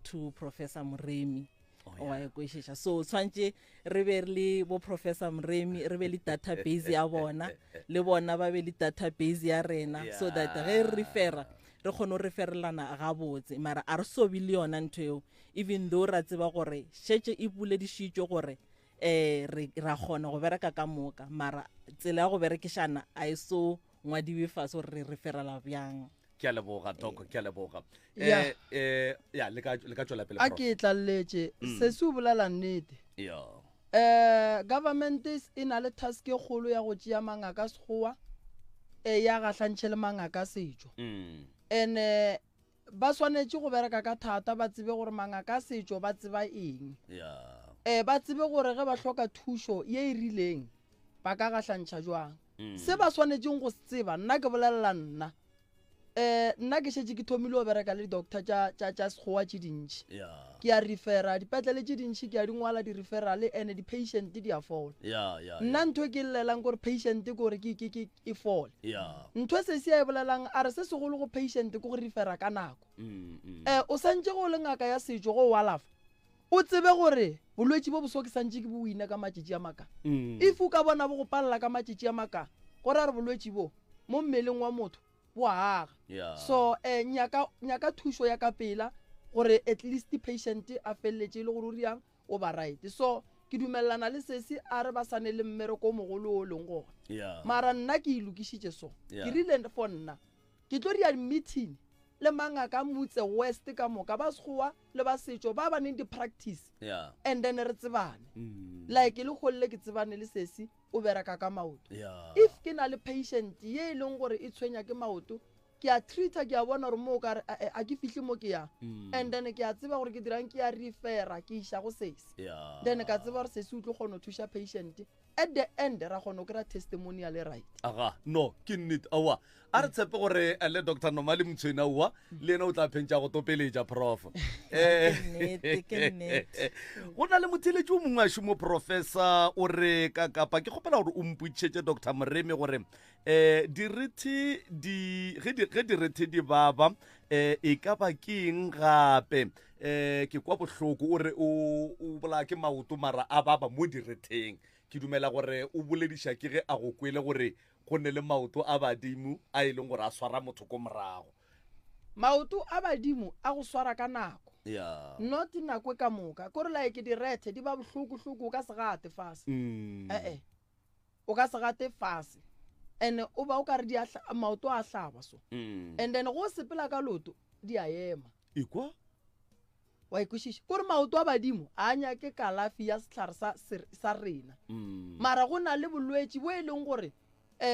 to Professor Moremi wa ekwešiša so tshwantse re be le bo Professor Moremi re be le database ya bona le bona ba be le database ya rena so that ge re refera re kgone go referelana gabotse mara a re sobe le yona ntho eo even though ra tseba gore šetše e boledišitšwe gore ra kgona go bereka ka moka mara tsela ya go berekišana a e so ngwadiwe fase gore re referala bjang ke a leboga toko ke a leboga ya le ka tšwela pele a ke tlalletše se se o bolela nnete government e na le task e kgolo ya go tšea mangaka sekgowa ya gahlantšhe le mangaka setšo and ba swanetše go bereka ka thata ba tsebe gore mangaka setšo ba tseba eng ba tsebe gore ge ba hloka thušo ye e rileng ba ka gahlantšha jwang se ba swanetšeng go se tseba nna ke bolelela nna ke šetše ke thomile go bereka le di-doctor tša sekgowa tše dintši ke a refera dipetlele tše dintši ke a dingwala di-referale and di-patient di a fola nna ntho ke llelang gore patient ke gore e fole ntho se se a e bolelang a re se segolo go patient ke go refera ka nako o santše go le ngaka ya setšo go walafa o tsebe gore bolwetši bo boso ke santše ke bo wina ka matšetši a maka if o ka bona bo go palela ka matšetši a maka gore a re bolwetši bo mo mmeleng wa motho bo aga so nyaka thušo ya ka pela gore at least patient a feleletše le gore o riang o ba right so ke dumelelana le sese a re ba sane le mmereko o mogolo o leng gona mara nna ke ilokišitše so ke rile for nna ke tlo ria meeting le mangaka motse west ka moka ba sekgowa le ba setšo ba baneng di-practice and then re tsebane like le kgolle ke tsebane le sesi o bereka ka maoto if ke na le patient ye e leng gore e tshwenya ke maoto ke a treata ke a bona gore mo ka a ke fihle mo ke ya and then ke a tseba gore ke dirang ke a refera ke iša go sesi then ka tseba gore sesi o tlo kgona go thuša patient at the end ra kgona go kry-a testimonial right aga no ke nnete aowa a re tshepe gore le Dr. Nomali Mtshweni aowa le ena o tla phentša go topeletša prof go na le motheletši o mongwe a šomo professor o re ka kapa ke kgopela gore o mpotšhetše Dr. Moremi gore ge direthe di baba e ka ba ke eng gape ke kwa bohloko o re o bola ke maoto mara a baba mo diretheng ke dumela gore o bolediša ke ge a go kwele gore go ne le maoto a badimo a e leng gore a swara motho ko morago maoto a badimo a go swara ka nako ya not nako ka moka kore like direthe di ba bohloko-hloko o ka se gate fase o ka se gate fase and o ba o ka re maoto a hlaba so and then go sepela ka loto di a ema ikwa wa ikušiša kore maoto a badimo a nyake kalafi ya setlhare sa rena mara go na le bolwetši bo e leng gore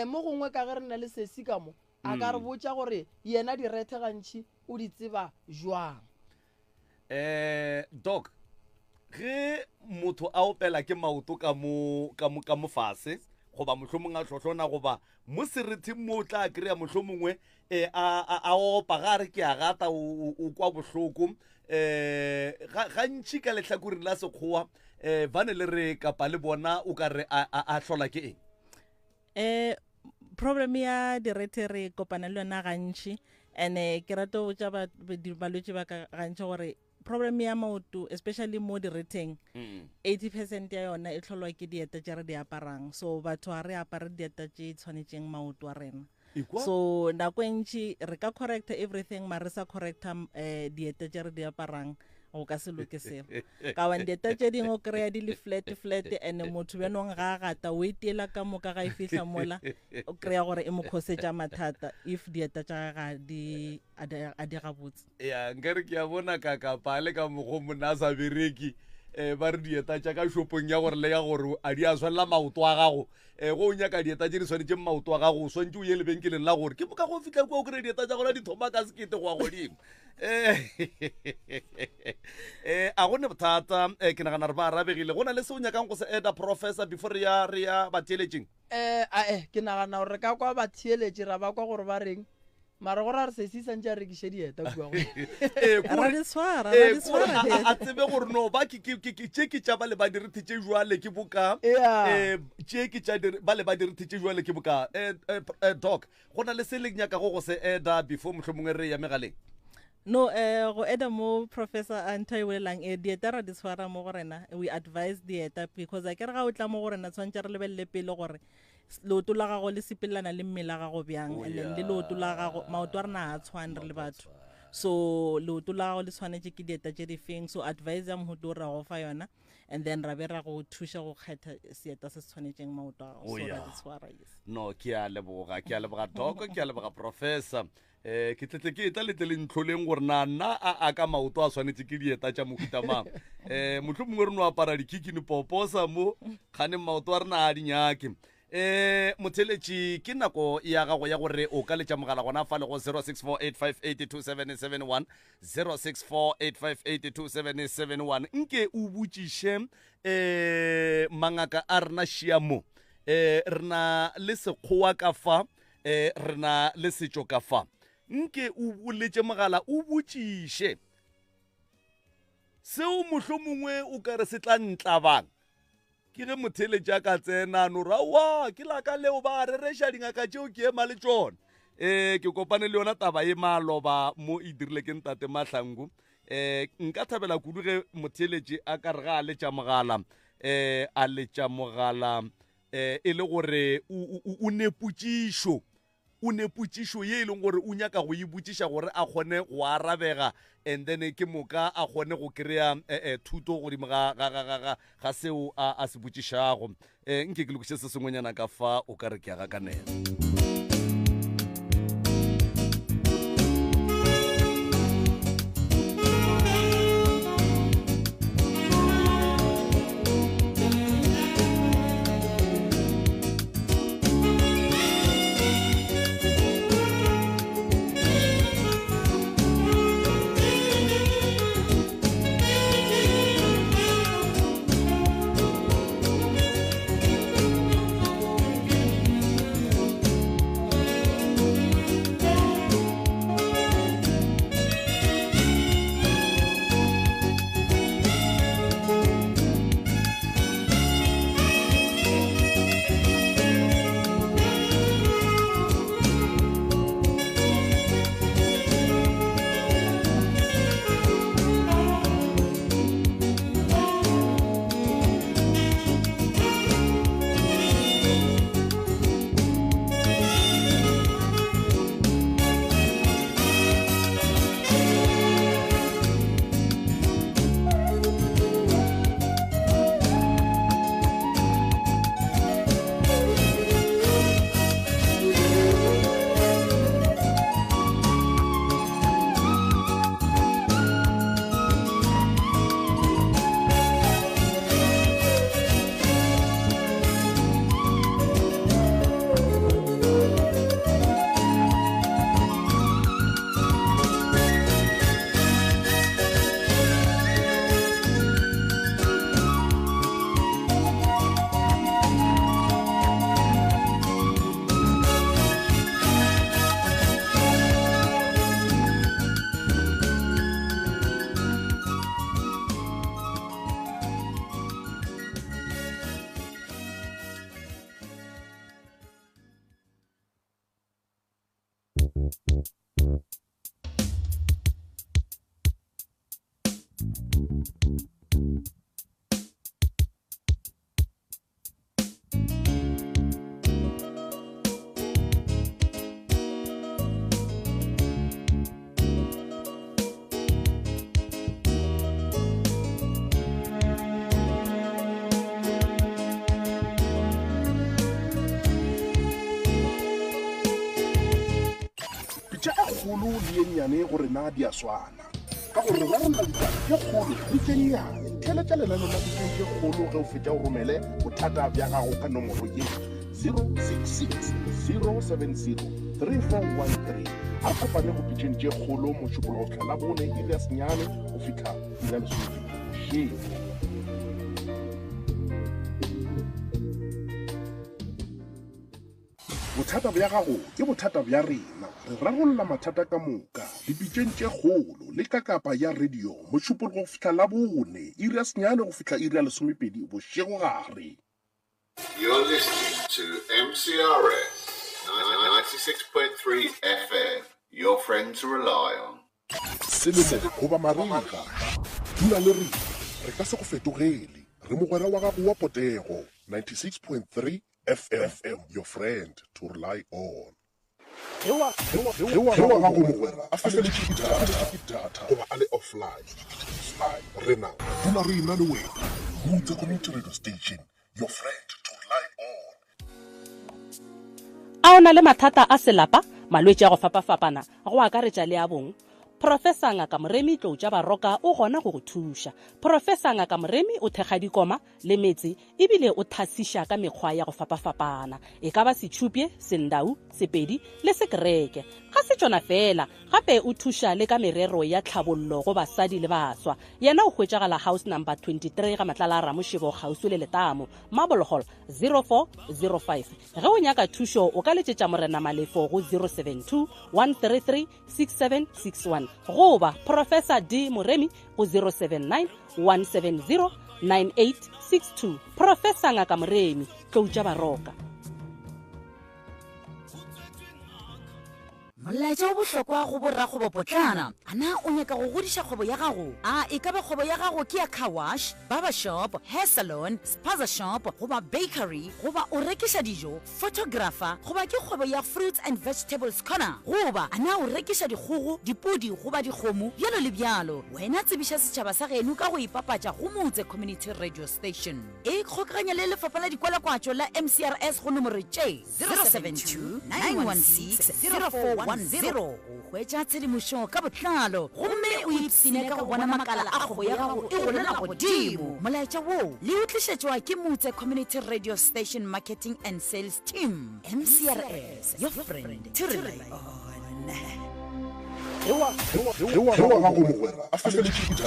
mo gongwe ka ge re na le sesi ka mo a ka re botša gore yena direthe gantši o di tseba jwang doc ge motho a opela ke maoto ka mo fase goba mohlomong a hlohlona goba mo seretheng mo tla kry-a mohlomongwe a opa ga re ke a gata o kwa bohloko gantši ka lehlakoring la sekgowa bane le re kapa le bona o ka re a hlola ke eng problem ya direthe re kopana le yona gantši and ke rata go tša balwetši ba ka gantši gore problem ya maoto especially mo diretheng 80% ya yona e tlholwa ke dieta tše re di aparang so batho ga re apare dieta tše tshwanetšeng maoto a rena so nako e ntši re ka correcta everything ma re sa correcta dieta tše re di aparang go ka se loke seo ka wan dieta tše dingwe o kry-a di le flat and motho bjanong ga gata o etiela ka moka ga e fihla mola o kry-a gore e mo kgosetša mathata if dieta tša ga a di gabotse ya nkare ke a bona kakapale ka mogo mona a sa bereki ba re dieta tša ka shopong ya gore le ya gore a di a swalela maoto a gago go o nyaka dieta tše di swanetše maoto a gago o swantše o ye lebenkeleng la gore ke moka go fitlha kwa o kry dieta tša gona di thoma ka sekete go ya godimo a gone bothata ke nagana re ba arabegile go na le se o nyakang go se eda professor before re ya batheeletseng ke nagana gore re ka kwa batheeletše ra ba kwa gore ba reng mara gore re se santse a rekiše dieta kua a tsebe gore no ba tše ke tša bale ba direthe tše jwale ke boka tše ke tša bale ba direthe tše jwale ke boka doc go na le se le nyaka go se eda before mohlomongwe re ya megaleng no go eda mo professor Antai Welang dieta ra di swara mo go rena we advise dieta because a ke re ga o tla mo go rena tshwantse re lebelele pele gore leoto la gago le sepelelana le mmele ga go bjang and then le leoto la gago maoto a rena a tshwane re le batho so leoto la gago le tshwanetse ke dieta tše di feng so advise ya mohuto ra go fa yona and then ra be ra go thuša go kgetha seeta se se tshwanetseng maoto a gago so ra di swara yes no ke a leboga doc ke a leboga professor ke tletle ke eta letle le ntlholeng gore nna a ka maoto a tshwanetse ke dieta tša mohuta mang mohlomongwe re no apara dikikini poposa mo kgane maoto a rena a dinyake motheletši ke nako ya gago ya gore o ka letša mogala gona fa le go 0648582771 0648582771 nke o botšiše mangaka a rena šiamo re na le sekgowa ka fa re na le setšo ka fa nke o boletše mogala o botšiše seo mohlomongwe o ka re se tla ntlabang ke ge motheletša ka tsena no ra wa ke la ka leo ba rereša dingaka tšeo ke ema le tšona ke kopane le yona taba e maloba mo e dirile ke ntate Mahlangu nka thabela kudu ge motheletši a ka re ga a letša mogala e le gore o nepotšišo ye e leng gore o nyaka go ibotšiša gore a kgone go arabega and then ke moka a kgone go kry-a thuto godimo ga seo a se botšišago nke ke lokiše se sengwenyana ka fa o ka re ke a gakanela kgolo le e nnyane gore na di a swana ka gore ba rona ditaba ke kgolo le tse nnyane theletša lenaneo la diteng ke kgolo ge o fetša o romele bothata bja gago ka nomoro ye 066 070 3413 a kopane go pitšeng tše kgolo mošupolo go tlhala bone irias nyane go fitlha ira lesomepedi bothata bja gago ke bothata bja rena re rarolla mathata ka moka dipitšeng tše kgolo le ka kapa ya radio mošupolo go fitlha la bone irias nyane go fitlha ira lesomepedi bošego gare. You're listening to MCRS 96.3 FM, your friend to rely on. Selemo goba mariga dula le rena re ka se go fetogele re mogwera wa gago wa potego 96.3 FM, your friend to rely on. Hewa gago mogwera a feletše ke data goba a le offline rena dula re ina le wena motse community radio station, your friend to rely on. A ona le mathata a selapa malwetse a go fapafapana go akaretša le a bong. Professor Ngaka Moremi Tloutša Baroka o gona go go thuša. Professor Ngaka Moremi o thekga dikoma le metsi ebile o thasiša ka mekgwa ya go fapafapana e ka ba setšhupye, sendau, sepedi le sekereke. Ga se tšona fela gape o thuša le ka merero ya tlhabollo go basadi le baswa. Yena o hwetšagala house number 23 ga Matlala Ramošebo gausu le Letamo, Marble Hall 0405. Ge o nyaka thušo o ka letšetša Morena Malefo go 072 133 6761 goba Professor D Moremi go 079 170 9862. Professor Ngaka Moremi Tloutša Baroka. molaetša o bohlokwa go borrakgwebo potlana ana o nyaka go godiša kgwebo ya gago a e ka ba kgwebo ya gago ke ya car wash, barber shop, hair salon, spaza shop goba bakery goba o rekiša dijo, photographer goba ke kgwebo ya fruits and vegetables corner goba ana o rekiša dikgogo, dipudi goba dikgomo bjalo le bjalo, wena tsebiša setšhaba sa geno ka go ipapatša go Motse Community Radio Station e kgokaganya le lefapha la dikwalakwatšo la MCRS go nomoro tše 072 916 0410 go hwetša tshedimošo ka botlalo gomme o ipsene ka go bona makala a kgwebo ya gago e golela godimo. Molaetša wo le o tlišetšwa ke Motse Community Radio Station Marketing and Sales Team, MCRS, your friend to rely on. Hewa gago mogwera a feletše ke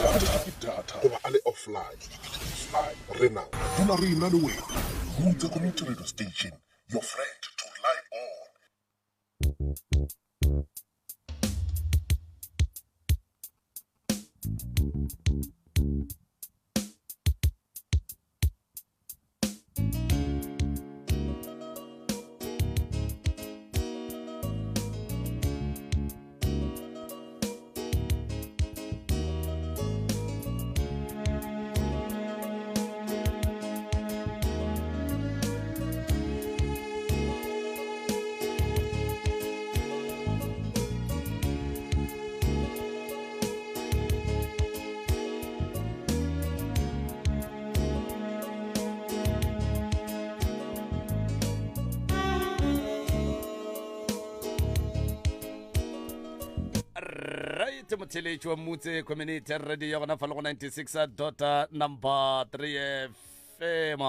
data goba a le offline rena dula re ina le wena Motse Community Radio Station, your friend to rely on. motheletši wa Motse Community Radio gona fa le go 96.3 FM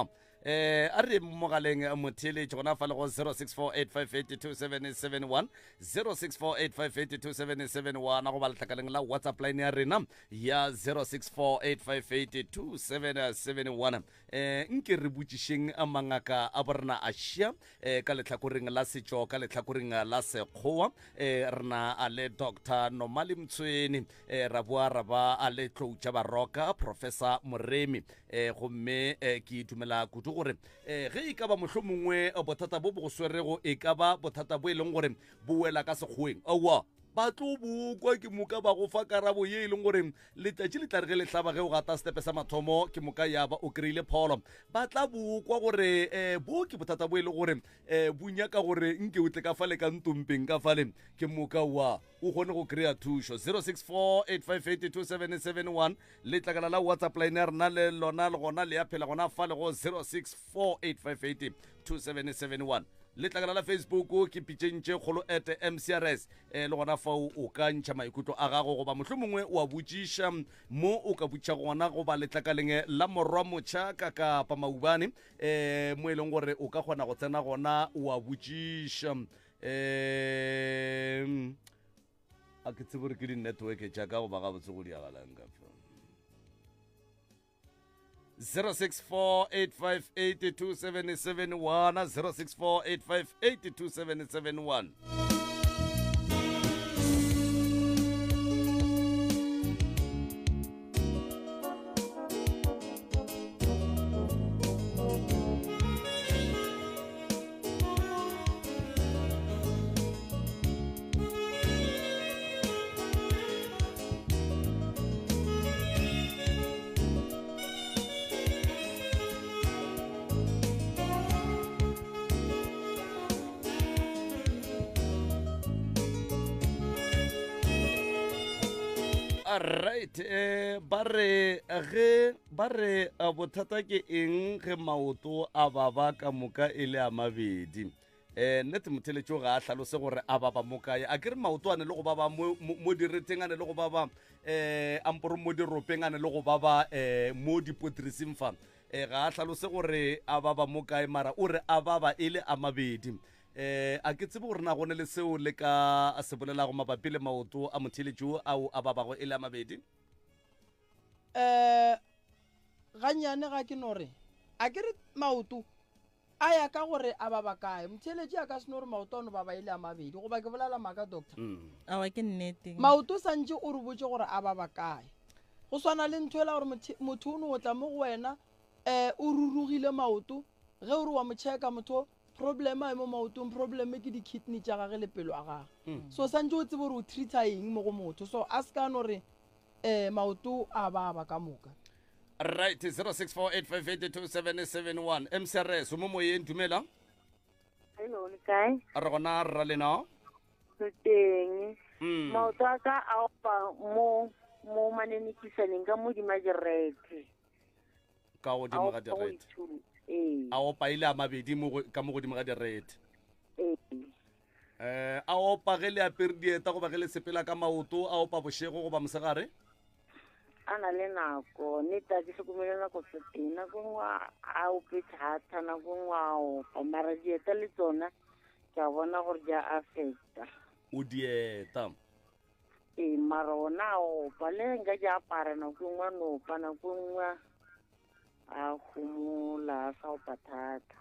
a re mogaleng motheletši gona fa le go 0648582771 0648582771 go ba letlakaleng la WhatsApp line ya rena ya 0648582771 nke re botšišeng a mangaka a borena a šia ka lehlakoreng la setšo ka lehlakoreng la sekgowa rena a le Dr. Nomali Mtsweni ra boa ra ba a le Tloutša Baroka Professor Moremi gomme ke itumela kudu motho gore ge e ka ba motlho mongwe bothata bo bo go swerego e ka ba bothata bo e leng gore bo wela ka sekgweng aowa ba tlo bokwa ke moka ba go fa karabo ye e leng gore letšatši le tla re ge le tlhaba ge o gata stepe sa mathomo ke moka yaba o kry-ile pholo ba tla bokwa gore bo ke bothata bo e le gore bunyaka gore nke o tle ka fale ka ntompeng ka fale ke moka wa o kgone go kry-a thušo 06485827771 le tlakala la whatsapp line ya rena le lona le gona le ya phela gona fale go 06485827771 le tlakala la Facebook ke pitšentše kgolo @mcrs le gona fao o ka ntšha maikutlo a gago goba mohlomongwe wa botšiša mo o ka botša gona goba letlakaleng la morwa motšha ka kapa maubane mo e leng gore o ka kgona go tsena gona wa botšiša a ke tsebe gore ke di-network tša ka goba gabotse go diagalang ka 06485827771 06485827771 Alright, ba re bothata ke eng ge maoto a baba ka moka e le a mabedi nnete motheletšo ga a hlalose gore a baba mokae a kere maoto a ne le go baba mo direteng a ne le go baba amporo mo diropeng a ne le go baba mo dipotrising fa ga a hlalose gore a baba mokae mara o re a baba e le a mabedi a ke tsebe gore na gone le seo le ka se bolelago mabapi le maoto a motheletšo ao a babago e le a mabedi gannyane ga ke no re a ke re maoto a ya ka gore a baba kae motheletši a ka se no gore maoto ano baba e le a mabedi goba ke bolela maaka doctor awa ke nnete maoto santše o re botse gore a baba kae go swana le ntho ela gore motho o ne o tla mo go wena o rurugile maoto ge o re wa motšheka motho problema e mo maotong probleme ke di-kidney tša gage le pelo a gage so santse o tsebe gore o treata eng mo go motho so a se ka no re maoto a baba ka moka right 06485827771 mcrs o mo moyeng dumela hello le kae a re gona rra lena teng maoto a ka a opa mo manenekisaneng ka mo dimajerete ka godimo ga direte a opa ile a mabedi ka mo godimo ga direte a opa ge le apere dieta goba ge le sepela ka maoto a opa bošego goba mosegare a na le nako neta ke sekomele nako seteng nako nngwe a ope thata nako nngwe a opa mara dieta le tsona ke a bona gore di a affecta o dieta mara ona a opa le nka di apara nako nngwe a nopa nako nngwe a humula sa opa thata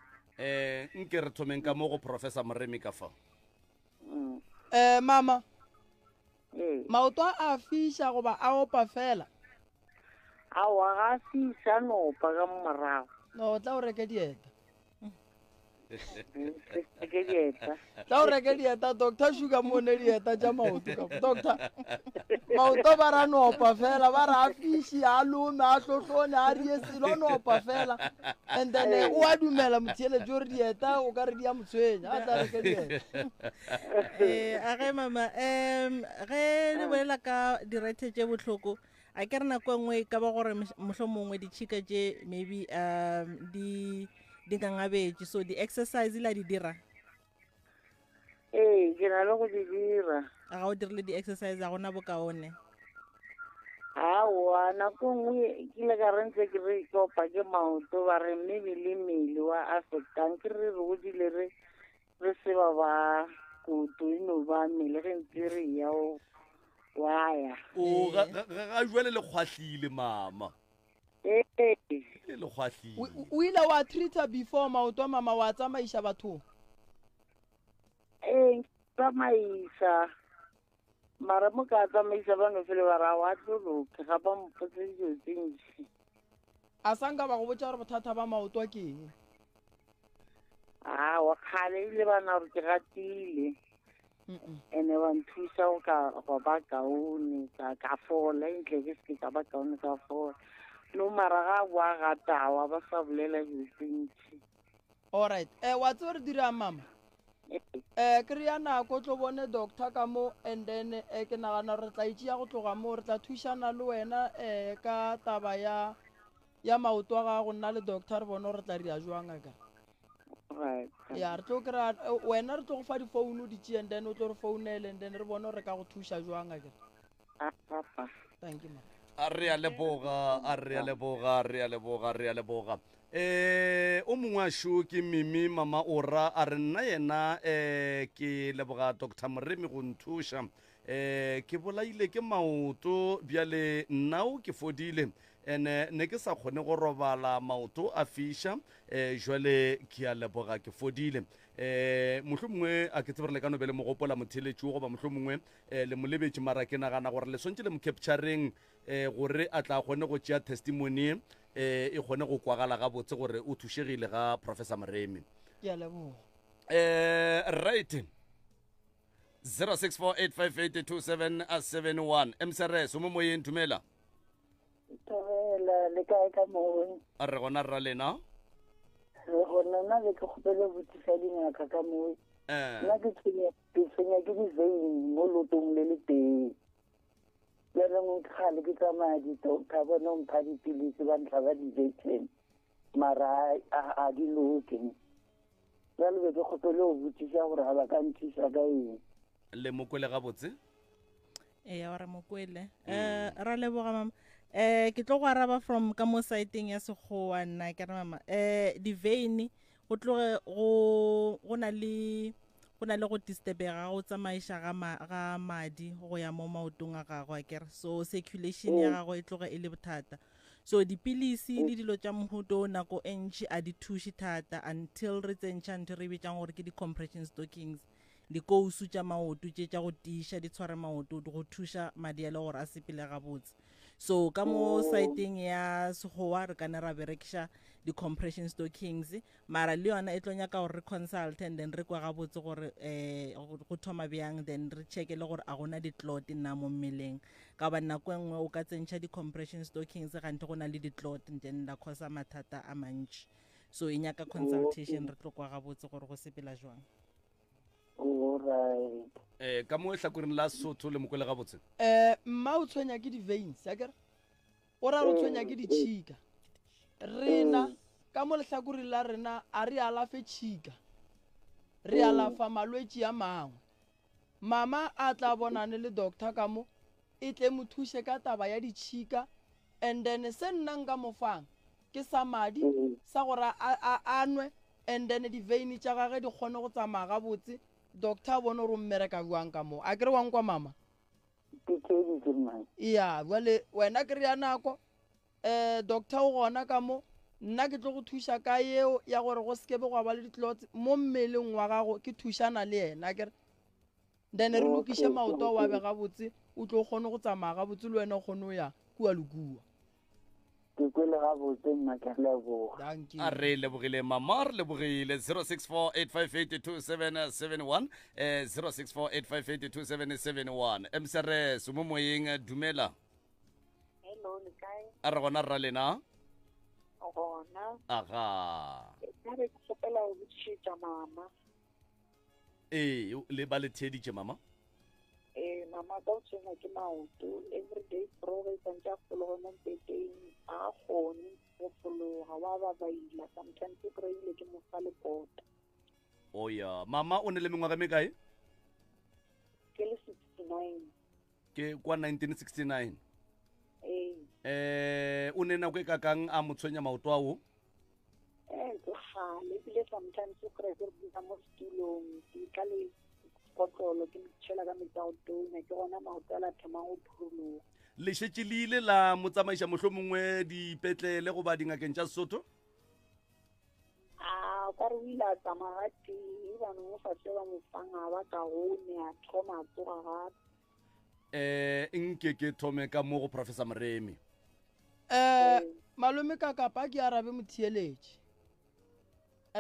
nke re thomeng ka mo go professor Moremi ka fa mama maoto a fiša goba a opa fela awa ga fiša nopa ka morago no tla o reke dieta ke dieta tla o reke dieta doctor sugar mone dieta tša maoto doctor maoto ba ra nopa fela ba ra a fiši a lome a hlohlone a rie selo a nopa fela and then o a dumela motheeletši ore dieta o ka re di a motshwenya a tla reke dieta a ge mama ge le bolela ka direte tše bohloko a ke re nako nngwe ka ba gore mohlho mongwe ditšhika tše maybe di ngangabetše so di-exercise la di dira ke na le go di dira a ga o dirile di-exercise a gona bokaone aowa nako nngwe kile ka rentse ke re kopa ke maoto ba re mmele wa affectang ke re re godile re seba ba kutu eno ba mmele ge ntse re ya waya ga jwale le kgwahlile mama le kgwahlile o ile wa treata before maoto a mama wa tsamaiša bathong tsamaisa mara mo ka tsamaisa ba no fele ba ra wa tloloka ga ba mpotse dijo tse ntši a sanka ba go botsa gore bothata ba maoto ke eng? wa kgale ile bana gore ke gatile ene wa nthusa go ba kaone ka fola entle ke se ka ba kaone ka fola no mara ga wa gatawa ba sa bolela ditsentsi. Alright, wa tse re dira mama? Ke re ya nako tlo bone doctor ka mo, and then ke nagana re tla itšea go tloga mo re tla thušana le wena ka taba ya maoto a ga go nna le doctor re bone re tla ria jwang ka. Right. Ya re tlo kry wena re tlo go fa difounu di tšee, and then o tlo re founele, and then re bone re ka go thuša jwang ka. Papa. Thank you mama. a re a leboga o mongwe a šo ke Mimi mama ora a re nna yena ke leboga Dr. Moremi go nthuša ke bolaile ke maoto bjale nnao ke fodile ne ke sa kgone go robala maoto a fiša jwale ke a leboga ke fodile mohlomongwe a ke tsebere le ka nobele mogopola motheletši goba mohlomongwe le molebetše mara ke nagana gore le swantse le mo captureng gore a tla kgone go tšea testimony e kgone go kwagala ga botse gore o thušegile ga Professor Moremi. Ke a leboga. Right 0648582771 MCRS o mo moyeng dumela. Le kae ka mo? A re gona ra lena Re gona na le ke gopele botsisa dingaka ka mo. Nna ke tsenya ke di vein mo lotong le le teng. Le le mo khale ke tsamaya di doctor bona mpha dipilisi ba ntlha di-injection mara a di loke. Le be ke gopele go botsisa gore ga ba ka nthusa ka eng. le mokwele ga botse ya ra mokwele ra leboga mama ke tlo go araba from ka mo siteng ya Sekgowa nna ke re mama di vein go tloge go na le go disturbega go tsamaisha ga madi go ya mo maotong a gagwe ke re so circulation ya gagwe e tloge e le bothata so dipilisi le dilo tša mohuto nako e ntši a di thuše thata until re tsentšha ntho re betšang gore ke di-compression stockings dikousu tša maoto tša go tiša di tshware maoto go thuša madi a le gore a sepele gabotse so ka mo siteng ya Sekgowa re kana ra berekiša di-compression stockings mara le yona e tlo nyaka gore re consult and then re kwa gabotse gore go thoma bjang then re check le gore a gona di-clot nna mo mmeleng ka ba nako nngwe o ka tsentšha di-compression stockings gante go na le di-clot then la causa mathata a mantši so e nyaka consultation re tlo kwa gabotse gore go sepela jwang. Alright. ka mo hlakoreng la Sotho le mokwele ga botse mma o tshwenya ke di-veins akere o ra re o tshwenya ke di-chika rena ka mo lehlakoreng la rena a re alafe chika re alafa malwetši a mangwe mama a tla bonane le doctor ka mo e tle mo thushe ka taba ya di-chika and then se nna nka mofang ke sa madi sa gore a nwe and then di-vein tša gage di kgone go tsamaya gabotse doctor bone gore o mmereka jwang ka mo a kere wang kwa mama ya jale wena ke re ya nako doctor o gona ka mo nna ke tlo go thuša ka yeo ya gore go sekebe go ba le di-clots mo mmeleng wa gago ke thušana le yena kere then re lokiše maoto wa be gabotse o tlo kgone go tsamaya gabotse le wena o kgone o ya kua le kua ke kwele ga botse nna ke leboga a re lebogile mama re lebogile 0648582771 0648582771 MCRS mo moyeng dumela. hello le kae a re gona ra lena gona aga nna re kgopela go botsisa mama le ba le theditše mama mama ka o tshwenya ke maoto everyday probe tsantša fologa mo mpeteng a kgone go fologa wa babaila sometimes ke kry-ile ke mofa lepota oya mama o ne le mengwaga mekae ke le 69 ke kwa 1969 o ne nako e kakang a mo tshwenya maoto ao ke gale ebile sometimes o kry-e ke re busa mo setulong ke ka le kotlolo ke tšhela ka metsaotong ke gona maoto a la thomang go phurologa le šetše le ile la mo tsamaiša mohlomongwe dipetlele goba dingakeng tša Sesotho ka re o ile a tsamaya gatee banong o sa tse ba mofanga ba ka gone a thoma a tsoga gape nke ke thome ka mo go Professor Moremi malome ka kapa ke arabe motheeletše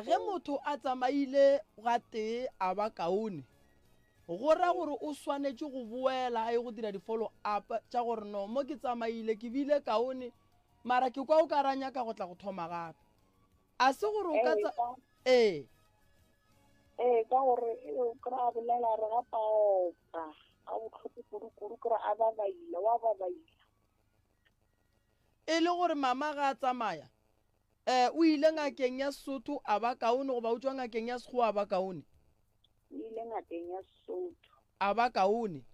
ge motho a tsamaile ga tee a ba kaone go ra gore o swanetše go boela a ye go dira di-follow up tša gore no mo ke tsamaile ke bile kaone mara ke kwa o ka ranya ka go tla go thoma gape a se gore o ka ee ka gore o kry-a bolela re ga paopa a botlhoko kudu-kudu kry a babaila wa babaila e le gore mama ga a tsamaya o ile ngakeng ya Sotho a ba kaone go ba utswa ngakeng ya Sekgowa a ba kaone o ile ngakeng ya Sotho a ba kaone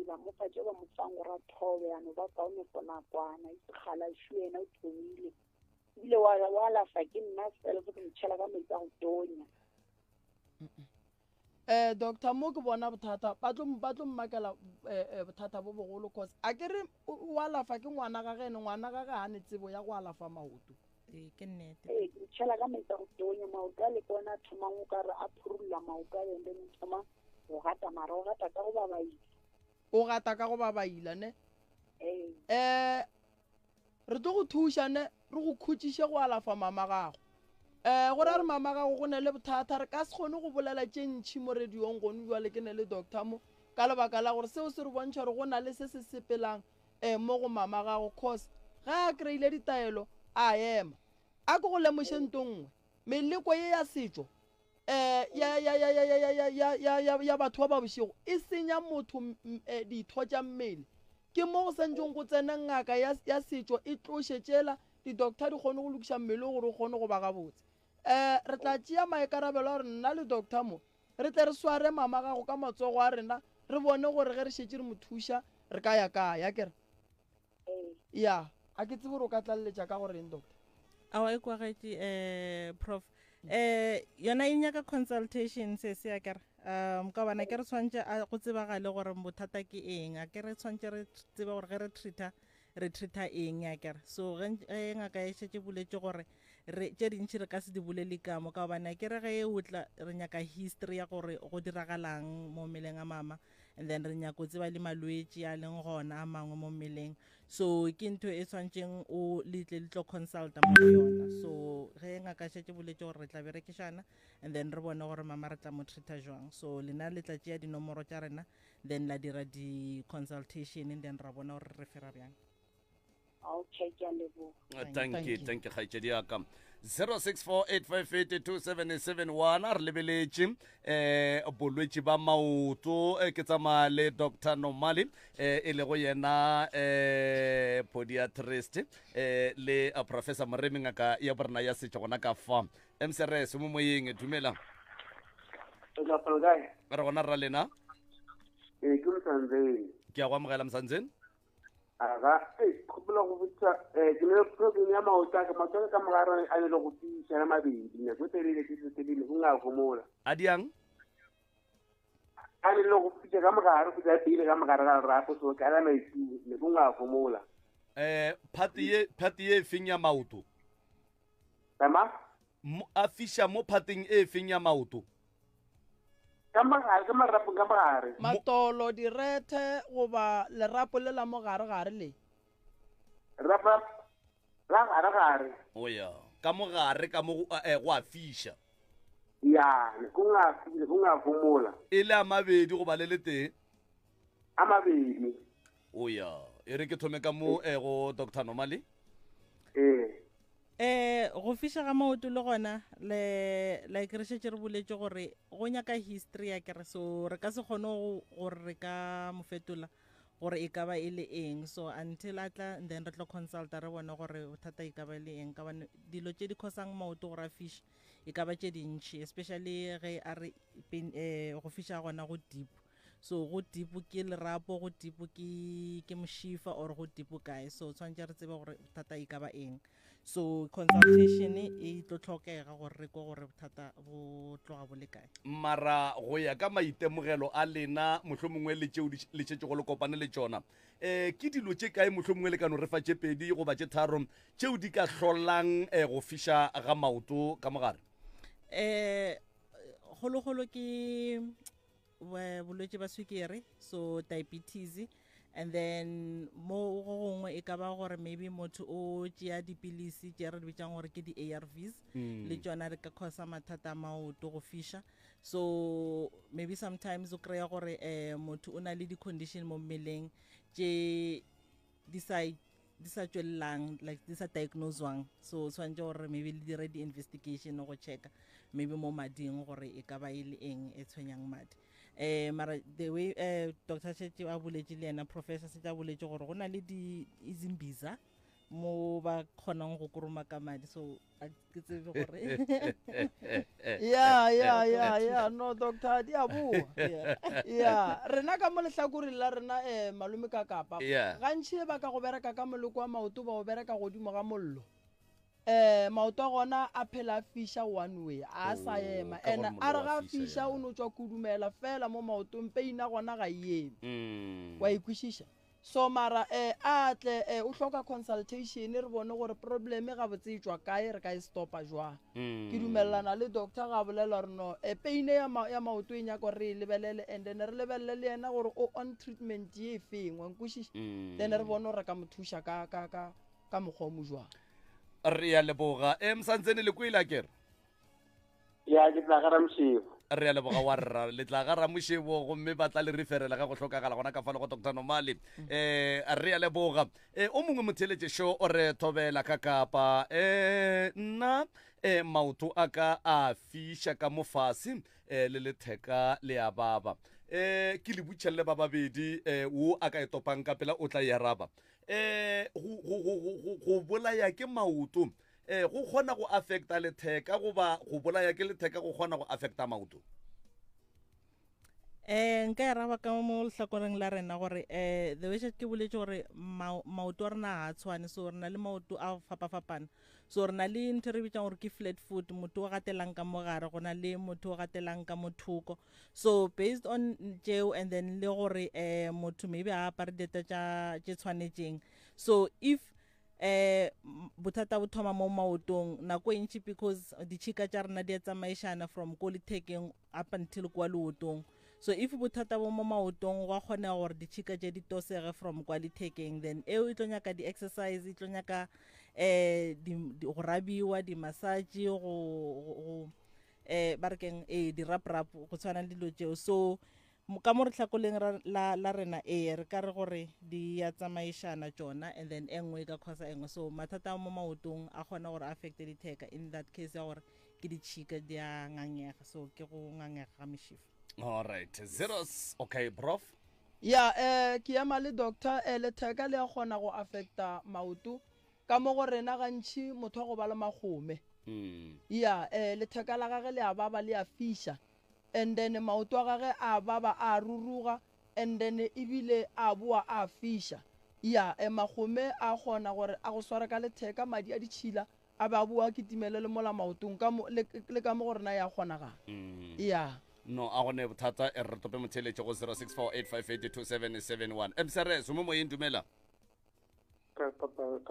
ba mo fatše ba mo fang gore a thobe yano ba kaone for nakwana isekgala šo ena o thomile ebile wa lafa ke nna fela go motšhela ka metsi a go tonya doctor mo ke bona bothata ba tlo mmakela bothata bo bogolo cause a ke re wa lafa ke ngwana ga gene ngwana ga ga hane tsebo ya go alafa maoto ke nnete ke tšhela ka metsi a go tonya maoto a le kona thomang o ka re a phurula maoto a yone mo thoma go gata mara o gata ka go babaila o gata ka go babaila ne re tlo go thuša ne re go khutšiše go alafa mama gago go ra re mama gago go ne le bothata re ka se kgone go bolela tše ntšhi mo radiong gone jwale ke ne le doctor mo ka lebaka la gore seo se re bontšha gore go na le se se sepelang mo go mama gago cause ga a kry-ile ditaelo a ema a ke go lemoše nto nngwe meleko ye ya setšo ya batho ba ba bošego e senya motho ditho tša mmele ke mo go sentšeng go tsena ngaka ya setšo e tlošetšela di-doctor di kgone go lokiša mmele gore o kgone go ba gabotse re tla tšea maekarabelo a gore nna le doctor mo re tle re sware mama gago ka matsogo a rena re bone gore ge re šetše re mo thuša re ka ya kaya kere ya a ke tsebe gore o ka tlaleletša ka goreng doctor awa e kwagetše prof yona e nyaka consultation se ya kere ka bana ke re tshwantse go tsebagale gore bothata ke eng a ke re tshwantse re tseba gore ge re treata eng ya kere so ge ngaka e šetše boletše gore tše dintšhi re ka se di bolele kamo ka bana ke re ge o tla re nyaka history ya gore go diragalang mo mmeleng a mama and then re nyaka o tseba le malwetši a leng gona a mangwe mo mmeleng so ke ntho e tshwantseng o letle le tlo consulta mo yona so ge ngaka šetše boletše gore re tla berekišana and then re bone gore mama re tla mo treata jwang so lena le tla tšea dinomoro tša rena then la dira di-consultation and then ra bona gore re fera bjang okay ke a leboga thank you kgaitšedi yaka 0648582771 a re lebeletše bolwetši ba maoto ke tsamaya le Dr. Nomali e le go yena podiatrist le Professor Moremi ngaka ya borena ya setšo gona ka fa MCRS mo moyeng dumela re gona ra lena ke a go amogela Msanzeni aga khopela go botsa ke le problem ya maota ka maota ka mogara a le go tsisa na mabedi ne go telele ke telele go nga go mola a diang a le go fitša ka mogara go tsa pele ka mogara ga rapo so ka la maitsi ne go nga go mola phati ye feng ya maoto tama a fisha mo phating e feng ya maoto ka marapo ka mogare matolo direthe goba lerapo le la mogare gare le rapa la gare o ya ka mogare ka mo go a fisha ya go nga gomola e le a mabedi go ba le teng a mabedi o ya e re ke thome ka mo go Dr. Nomali go fisha ga maoto le gona like re šetše re boletše gore go nyaka history ya kere so re ka se kgone gore re ka mo fetola gore e ka ba e le eng so until a tla then re tlo consulta re bone gore bothata e ka ba e le eng ka bane dilo tše di khosang maoto gore a fish e ka ba tše dintšhi especially ge a re go fisha gona go deep so go deep ke lerapo go deep ke mošifa or go deep kae so tshwantse re tsebe gore bothata e ka ba eng so consultation e tlo tlhokega gore re ko gore bothata bo tloga bo le kae mara go ya ka maitemogelo a lena mohlomongwe le tšeo le tšetše go le kopane le tšona ke dilo tše kae mohlomongwe le kano re fa tše pedi go ba tše tharo tšeo di ka hlolang go fiša ga maoto ka mogare kgolokgolo ke bolwetši ba swikere so diabetes and then mo go gongwe e ka ba gore maybe motho o tšea dipilisi tše re di bitsang gore ke di-ARVs le tšona re ka causa mathata a maoto go fisha. So maybe sometimes o kry-a gore motho o na le di-condition mo mmeleng tše di sa tswelelang, like di sa diagnosewang, so tshwanetse gore maybe le dire di-investigation go checka maybe mo mading gore e ka ba e le eng e tshwenyang madi. Mara the way Dr. Shetty a boletse le ena, Professor Shetty a boletse gore go na le di-izimbiza mo ba kgonang go kuruma ka madi, so ke tsebe gore yeah no doctor di a bua yeah rena ka mo lehlakoreng la rena malome ka kapa gantši ba ka go bereka ka moloko wa maoto ba go bereka godimo ga mollo maoto a gona a phela a fisha one way a sa ema and a re ga fisha o no tswa kudumela fela mo maotong peina gona ga eme wa ikwishisha. So mara a tle o hloka consultation re bone gore problem ga botse tswa kae re ka e stopa jwa ke dumellana le doctor ga bolela re no peine ya maoto e nya go re lebelele and then re lebelele le ena gore o on treatment ye feng wa nkwishisha then re bone re ka mothusha ka moghomo jwa re ya leboga msantsene le kwila kere ya ke tla gara moshibo re ya leboga wa rra le tla gara moshebo gomme ba tla le referela ga go hlokagala gona ka falo go Dr. Nomali re ya leboga o mongwe motheletše sho o re thobela ka kapa nna maoto a ka a fisha ka mofase le letheka le a baba ke le butšhelle ba babedi wo a ka e topang ka pela o tla ya raba go bolaya ke maoto go kgona go affecta letheka goba go bolaya ke letheka go kgona go affecta maoto. Nka e raba ka mo lehlakoreng la rena gore the way ke boletse gore maoto a rena a tshwane, so re na le maoto a fapafapana, so re na le ntho re bitsang gore ke flat foot, motho o gatelang ka mogare, go na le motho o gatelang ka mothoko. So based on jeo and then le gore motho maybe a apare dieta tše tshwanetseng, so if bothata bo thoma mo maotong nako e ntši because ditšhika tša rena di a tsamaišana from ko lethekeng up until kwa leotong. So if bothata bo mo maotong wa kgona gore ditšhika tše di tosege from kwa lethekeng, then eo e tlo nyaka di-exercise, e tlo nyaka go rabiwa, di-massage, go barekeng di-rap go tshwana le dilo tšeo. So ka mo re tlhakoleng la rena re ka re gore di a tsamaišana tšona and then engwe ka causa engwe, so mathata mo maotong a kgona gore affecte ditheka, in that case ya gore ke ditšhika di a ngangega, so ke go ngangega ga mešifo. All right, zeros. Okay, prof. Yeah, ke ema le doctor letheka le a kgona go affecta maoto ka mo go rena gantši motho go ba le magome. Yeah, letheka la gage le a baba le a fisha, and then maoto a gage a baba a ruruga, and then ebile a boa a fisha. Yeah, magome a kgona gore a go swara ka letheka madi a ditšhila a ba boa kitimele le mola maotong le ka mo go rena ya kgonaga. Yeah. No a gone bothata re tope motheletše go 0648582771 msrs mo moyeng dumela ka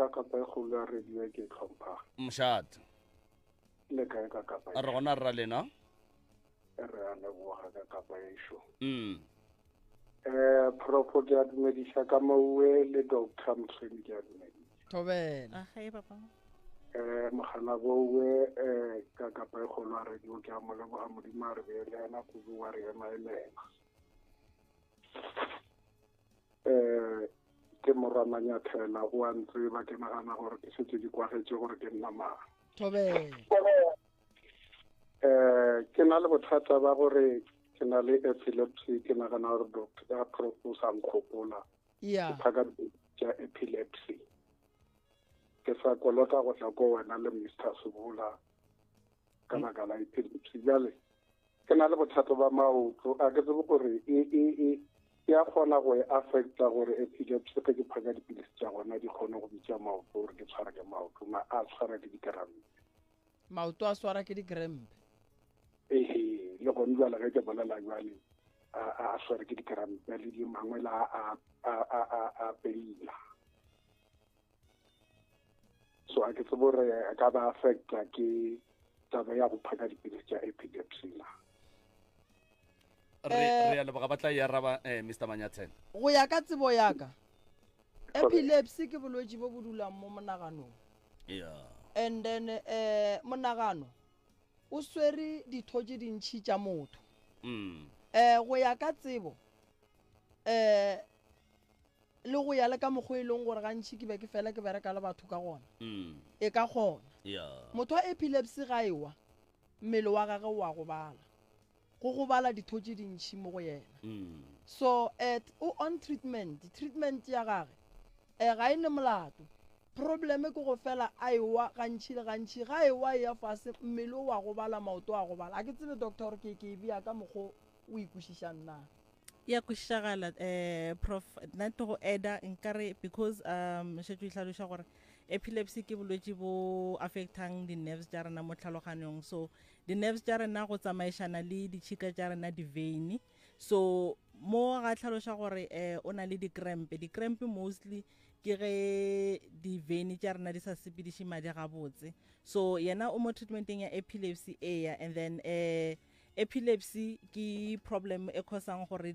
kapa e kgolo ya radio ke tlhompha mshat le kae ka kapa re gona rra lena re a leboga ka kapa e sho propo ke a dumedisa ka mowe le doctor Mthweni ke a dumedisa thobela hey papa mogala bowe ka kapa e kgolo ya radio ke a mo leboga modimo a re beele ena kudu wa re ema elela ke moramanya thela o a ntseba ke nagana gore ke setse di kwagetse gore ke nna mang thobela ke na le bothata ba gore ke na le epilepsy, ke nagana gore doctor a propose ang kgopola ke phaka tša epilepsy ke sa kolota go tla ko wena le Mr. Subula ka baka la epilepsy jale ke na le bothata ba maoto a ke tsebe gore ya kgona go e affecta gore epilepsy ke phaka dipilisi tša gona di kgone go bitša maoto gore ke tshwara ke maoto ma a tshwara ke dikrampe maoto a swara ke dikrampe le go ntsala ga ke bolela jwale a swara ke dikrampe le di mangwe la a peila so a ke tsebe gore ka ba affecta ke taba ya go phaka dipilisi tša epilepsy la re ya leboga batla ya raba Mr Manyathela go ya ka tsebo yaka epilepsy ke bolwetsi bo bo dulang mo monaganong and then monagano o swere ditho tse dintšhi tša motho go ya ka tsebo le go ya le ka mokgwa e leng gore gantši ke be ke fela ke bereka le batho ka gona e ka kgona motho wa epilepsy ga ewa mmele wa gage wa go gobala ditho tse dintšhi mo go yena so on treatment ya gage ga e ne molato probleme ke go fela a ewa gantši le gantši ga ewa ya fase mmele o wa gobala maoto a gobala a ke tsebe doctor ke e bea ka mokgwa o ikwešiša nna ya kushagala prof nna to go eda nkare because šetše e hlaloša gore epilepsy ke bolwetši bo affectang di-nerves tša rena mo tlhaloganyong so di-nerves tša rena go tsamaišana le ditšhika tša rena di-vein so mo ga tlhaloša gore o na le di-cramp mostly ke ge di-vein tša rena di sa sepediše madi gabotse so yena o mo treatmenteng ya epilepsy eya and then epilepsy ke problem e causang gore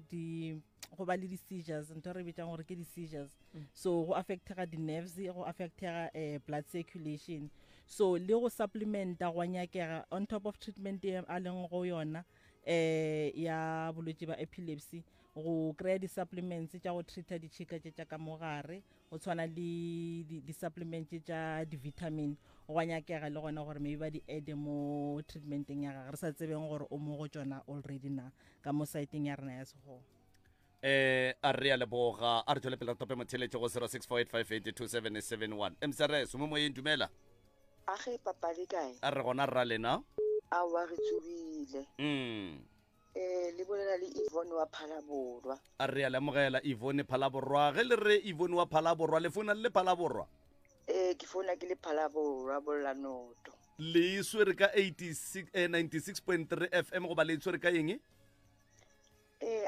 go ba le di-seizures ntho re bitsang gore ke di-seizures so go affectega di-nerves go affectega blood circulation so le go supplementa go nyakega on top of treatment a leng go yona ya bolwetši ba epilepsy go kry-a di-supplements tša go treata ditšhika tša ka mogare go tshwana le di-supplement tša di-vitamin go nyakega le gona gore maybe ba di-ede mo treatmenteng ya gage re sa tsebeng gore o mo go tšona already na ka mo siteng ya rena ya segogo a re ya leboga a re tšwele pele re tope motheletše go 0648582771 msrs mo moyeng dumela age papa le kae a re gona rra lena a wa re tsubile le bolela le Yvonne wa Phalaborwa a re ya lemogela Yvonne Phalaborwa ge le re Yvonne wa Phalaborwa le fona le Phalaborwa ke fona ke le Phalaborwa bolla noto le swere ka 96.3 FM go ba le swere ka eng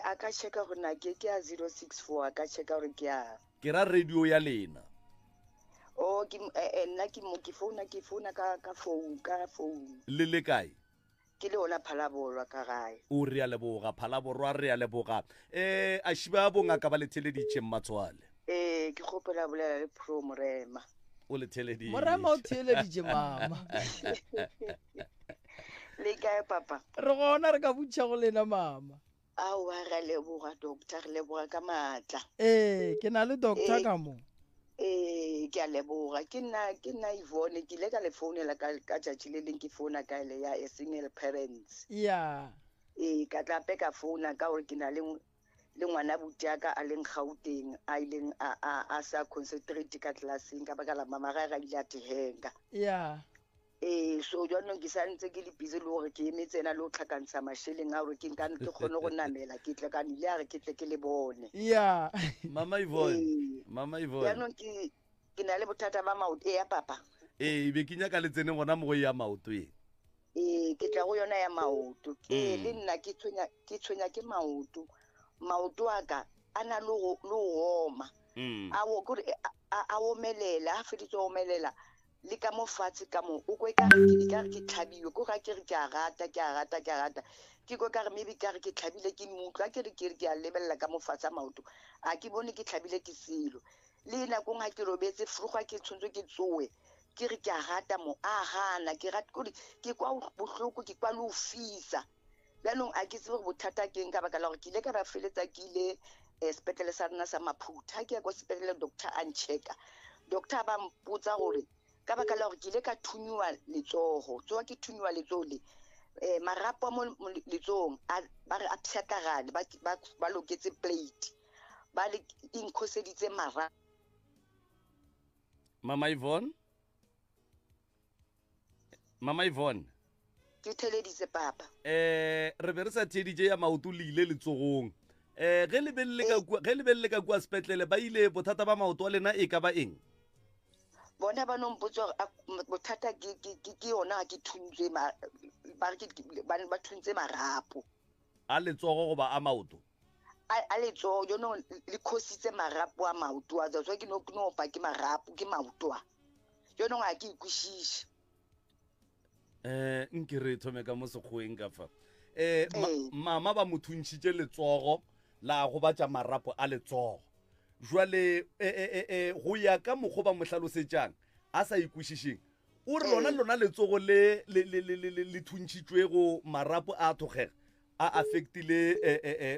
a ka checka go na ke ya 064 a ka checka gore ke ya ke ra radio ya lena ke nna ke founa ka phone le kae ke le ona Phalaborwa ka gae o re ya leboga Phalaborwa re ya leboga a shiba bonga ba le theleditše mmatswale ke gopela bolela le pro morema o le theleditše morema o theleditše mama le kae papa re gona re ka butša go lena mama ao a ga leboga doctor re leboga ka matla ke na le doctor ka mo ke a leboga ke nna Yvonne ke ile ka le founela ka tšatši le leng ke founa ka ele ya a single parents ka tlape ka founa ka gore ke na le ngwana butiaka a leng Gauteng a ileng a sa concentrate ka classeng ka baka la mama ga ile a tehenga so jwanong ke santse ke le busy le gore ke emetsena le go tlhakantsha masheleng a gore ke nkane ke kgone go namela ke tle ka nile a re ke tle ke le bone mama Yvonne jwanong ke na le bothata ba maoto ya papa be ke nyaka le tsene gona mo go ya maoto ke tla go yona ya maoto le nna ke tshwenya ke maoto a ka a na le go oma a omelela a feditse go omelela le ka mo fatshe ka mo o kwe ka re ke tlhabiwe ko ga ke re ke a rata ke go ka re maybe ka re ke tlhabile ke mutla ke re ke a lebella ka mo fatshe a maoto a ke bone ke tlhabile ke selo le nako nga ke robetse frugwa ke tshontswe ke tsoe ke re ke a rata mo a gana ke rata ke kwa bohloko ke kwa le o fisa bjanong a ke tsebe go bothata ke eng ka baka la gore ke ile ka ba feletsa ke ile sepetlele sa rena sa Maphutha ke ya kwa sepetlele doctor a ncheka doctor ba mpotsa gore ka baka la gore ke ile ka thunywa letsogo ke thunywa letsogo le marapo mo letsogong ba re a pšhatlagane ba loketse plate ba le inkhoseditse mara Mama Yvonne ke theleditse papa re be re sa theditše ya maoto le ile letsogong ge le belele ka kwa sepetlele ba ile bothata ba maoto a lena e ka ba eng bona ba no mpotsa bothata ke yona ke thuntswe ba thuntse marapo a letsogo goba a maoto a letsogo yo no le khositse marapo a maoto a tswa ke no pa ke marapo ke maoto a yo no ga ke ikwishishe nke re thome ka mo sekgoeng ka fa mama ba mo thuntshitse letsogo la go batša marapo a letsogo jwale go ya ka mokgwa ba mo hlalosetšang a sa ikwešišeng o re lona letsogo le thuntšhitšwe go marapo a thogega a affectile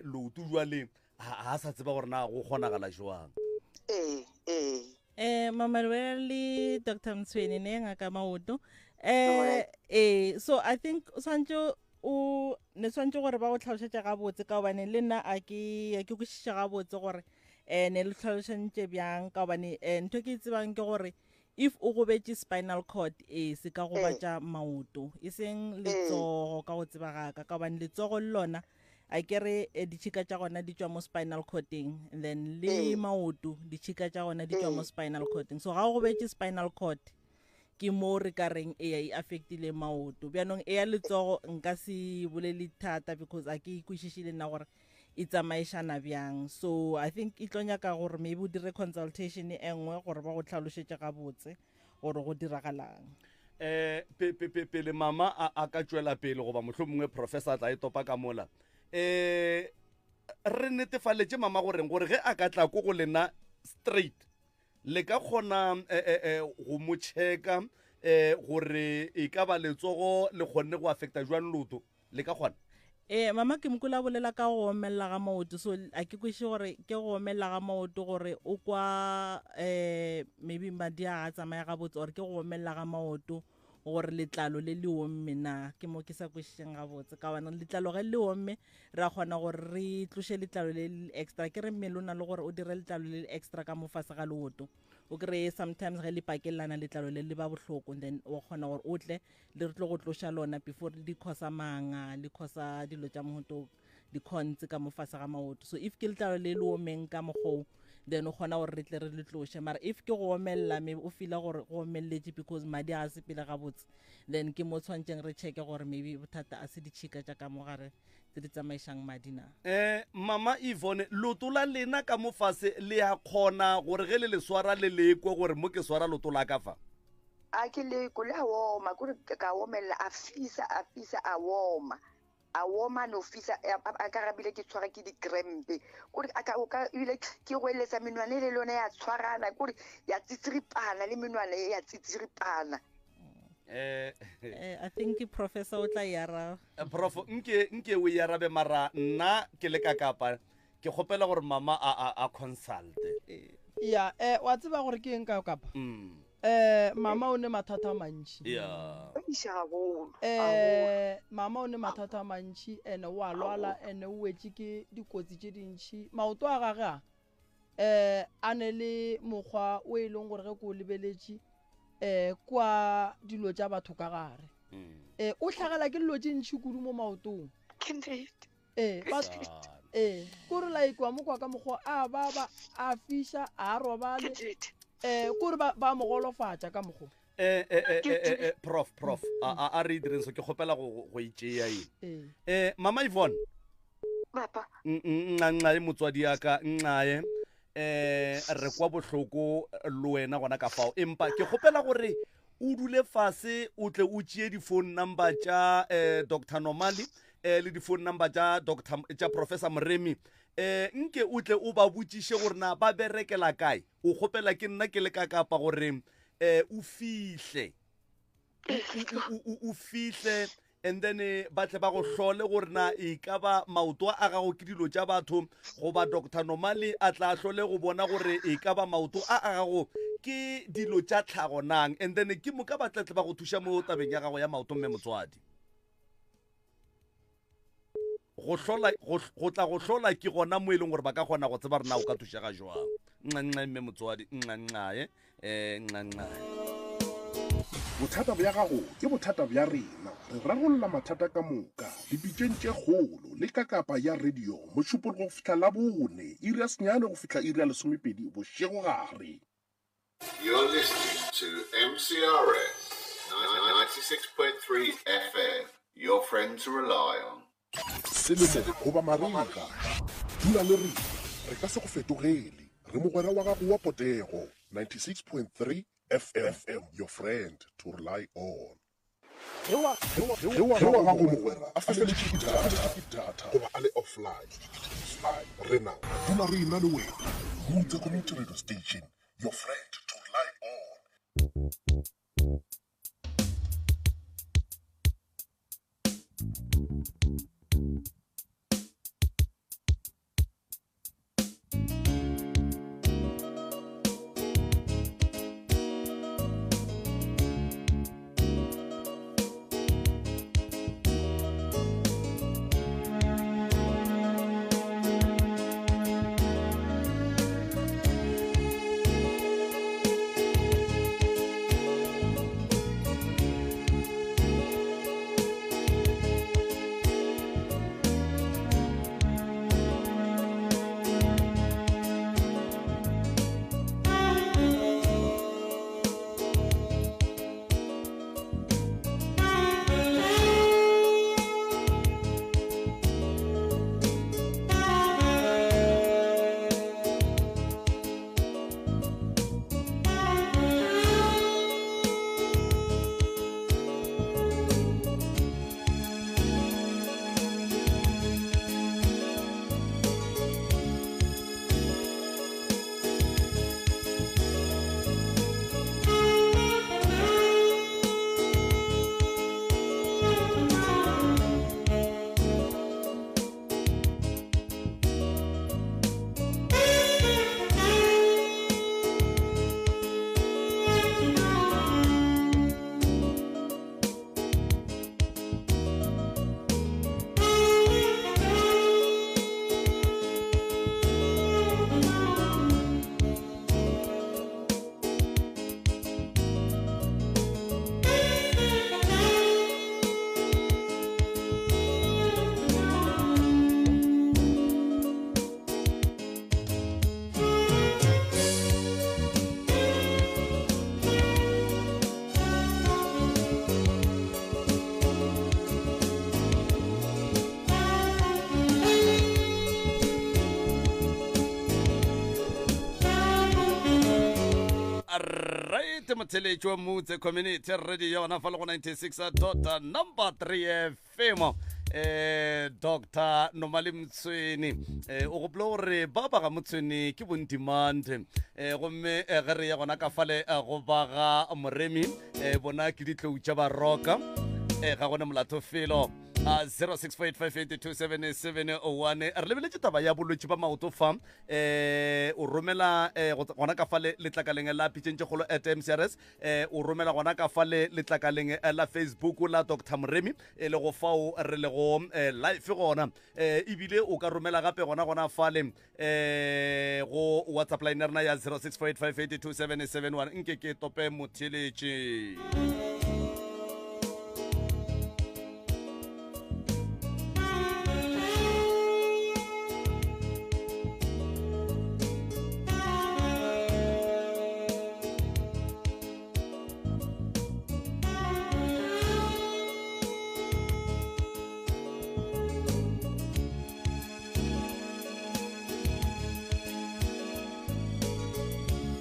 leoto jwale a sa tseba gore na go kgonagala jwang. Mamalwela le Dr. Mtsweni ne ngaka maoto so I think swantse o ne swantse gore ba go tlhalosetsa ga botse ka bane le nna a ke kwešiša ga botse gore ne le tlhalosantse bjang ka bane ntho ke tsebang ke gore if o go betše spinal cord se ka go batša maoto e seng letsogo ka go tseba ka bane letsogo le lona a kere ditšhika tša gona di tšwa mo spinal cording and then le maoto ditšhika tša gona di tšwa mo spinal cording so ga go betše spinal cord ke mo re ka reng e affectile maoto bjanong ya letsogo nka se bolele thata because a ke ikwešišile nna gore e tsamaišana bjang so I think e tlo nyaka gore maybe o dire consultation e nngwe gore ba go tlhalošetše ga botse gore go diragalang. Pele mama a ka tšwela pele goba mohlomongwe professor a tla e topa ka mola re netefaletše mama goreng gore ge a ka tla ko go lena straight le ka kgona go mo checka gore e ka ba letsogo le kgonne go affecta jwang loto le ka kgona. Mama ke mokula bolela ka go omella ga maoto so a ke kweše gore ke go omella ga maoto gore o kwa maybe madi a tsamaya ga botse gore ke go omella ga maoto gore letlalo le le omme na ke mo ke sa kwešišeng ga botse ka bana letlalo ge le omme ra kgona gore re tloše letlalo le extra ke re mmele o na le gore o dire letlalo le extra ka mofase ga leoto o kry sometimes ge le pakelelana letlalo le ba bohloko then o kgona gore o tle le re tlo go tloša lona before di khosa manga le khosa dilo tša mogoto di khonts ka mofase ga maoto so if ke letlalo le le omeng ka mogou then o kgona gore re tle re le tloshe mara if ke go omella maybe o fila gore go omelletše because madi a se pele ga botse then ke mo tshwantšeng re checke gore maybe bothata a se ditšhika tša ka mogare tse di tsamaišang madi na. Mama Yvonne loto la lena ka mofase le a kgona gore ge le le swara le lekwe gore mo ke swara loto la ka fa a ke leko le a woma kore ka omella a fisa a woma no fisa a ka rabile ke tshwara ke di-crampe kore o ka ile ke go eletsa menwane le lone ya tshwarana kore ya tsitsiripana le menwane ya tsitsiripana. I think professor o tla yara prof nke o yarabe mara nna ke le ka kapa ke kgopela gore mama a consult ya wa tseba gore ke eng ka kapa mama o ne mathata a mantši mama o ne mathata a mantši ene o a lwala ene o wetše ke dikotsi tše dintšhi maoto a gage a ne le mokgwa o e leng gore ge ko o lebeletše kwa dilo tša batho ka gare o tlhagela ke dilo tše ntšhi kudu mo maotong kore like wa mokwa ka mokgwa a baba a fiša a robale kore ba mogolofatša ka mokgwa prof a re direng so ke kgopela go itšea eng mama Yvonne nnae motswadi yaka nnae re kwa bohloko le wena gona ka fao empa ke kgopela gore o dule fase o tle o tšee di-phone number tša Dr. Nomali le di-phone number tša professor Moremi nke o tle o ba botšiše gore na ba berekela kae o kgopela ke nna ke le ka kapa gore o fihle and then ba tle ba go hlole gore na e ka ba maoto a gago ke dilo tša batho goba Dr. Nomali a tla hlole go bona gore e ka ba maoto a gago ke dilo tša tlhago nang and then ke mo ka ba tle ba go thuša mo tabeng ya gago ya maoto mme motswadi go tla go hlola ke gona mo e leng gore ba ka kgona go tseba re na o ka thušaga jwang nna mme motswadi nnae bothata bja gago ke bothata bja rena re rarolola mathata ka moka dipitšeng tše kgolo le ka kapa ya radio mošupologo go fihla la bone iri ya senyane go fihla iri ya lesomepedi bošego gare. You're listening to MCRS 96.3 FM, your friend to rely on. Selemo goba mariga dula le re ka se go fetogele re mogwera wa gago wa potego 96.3 FM, your friend to rely on. ge wa gago mogwera a feleletše ke data goba a le offline rena dula re ena le wena mutse community radio station, your friend to rely on. motheletši wa motse community radio yona fa le go 96.3 FM Dr. Nomali Mtsweni o gopola gore ba ba ga Mtsweni ke bondimande gomme ge re ya gona ka fale go ba ga moremi bona ke ditlou tša baroka ga gona molato felo 0645827701 re lebeletse taba ya bolwetse ba maoto fa o romela gona ka fale letlakaleng la pitšentše kgolo at MCRS o romela gona ka fale letlakaleng la Facebook la Dr. Mremi le go fao re le go live gona ebile o ka romela gape gona fale go WhatsApp line rena ya 0645827771 nke ke tope motheletše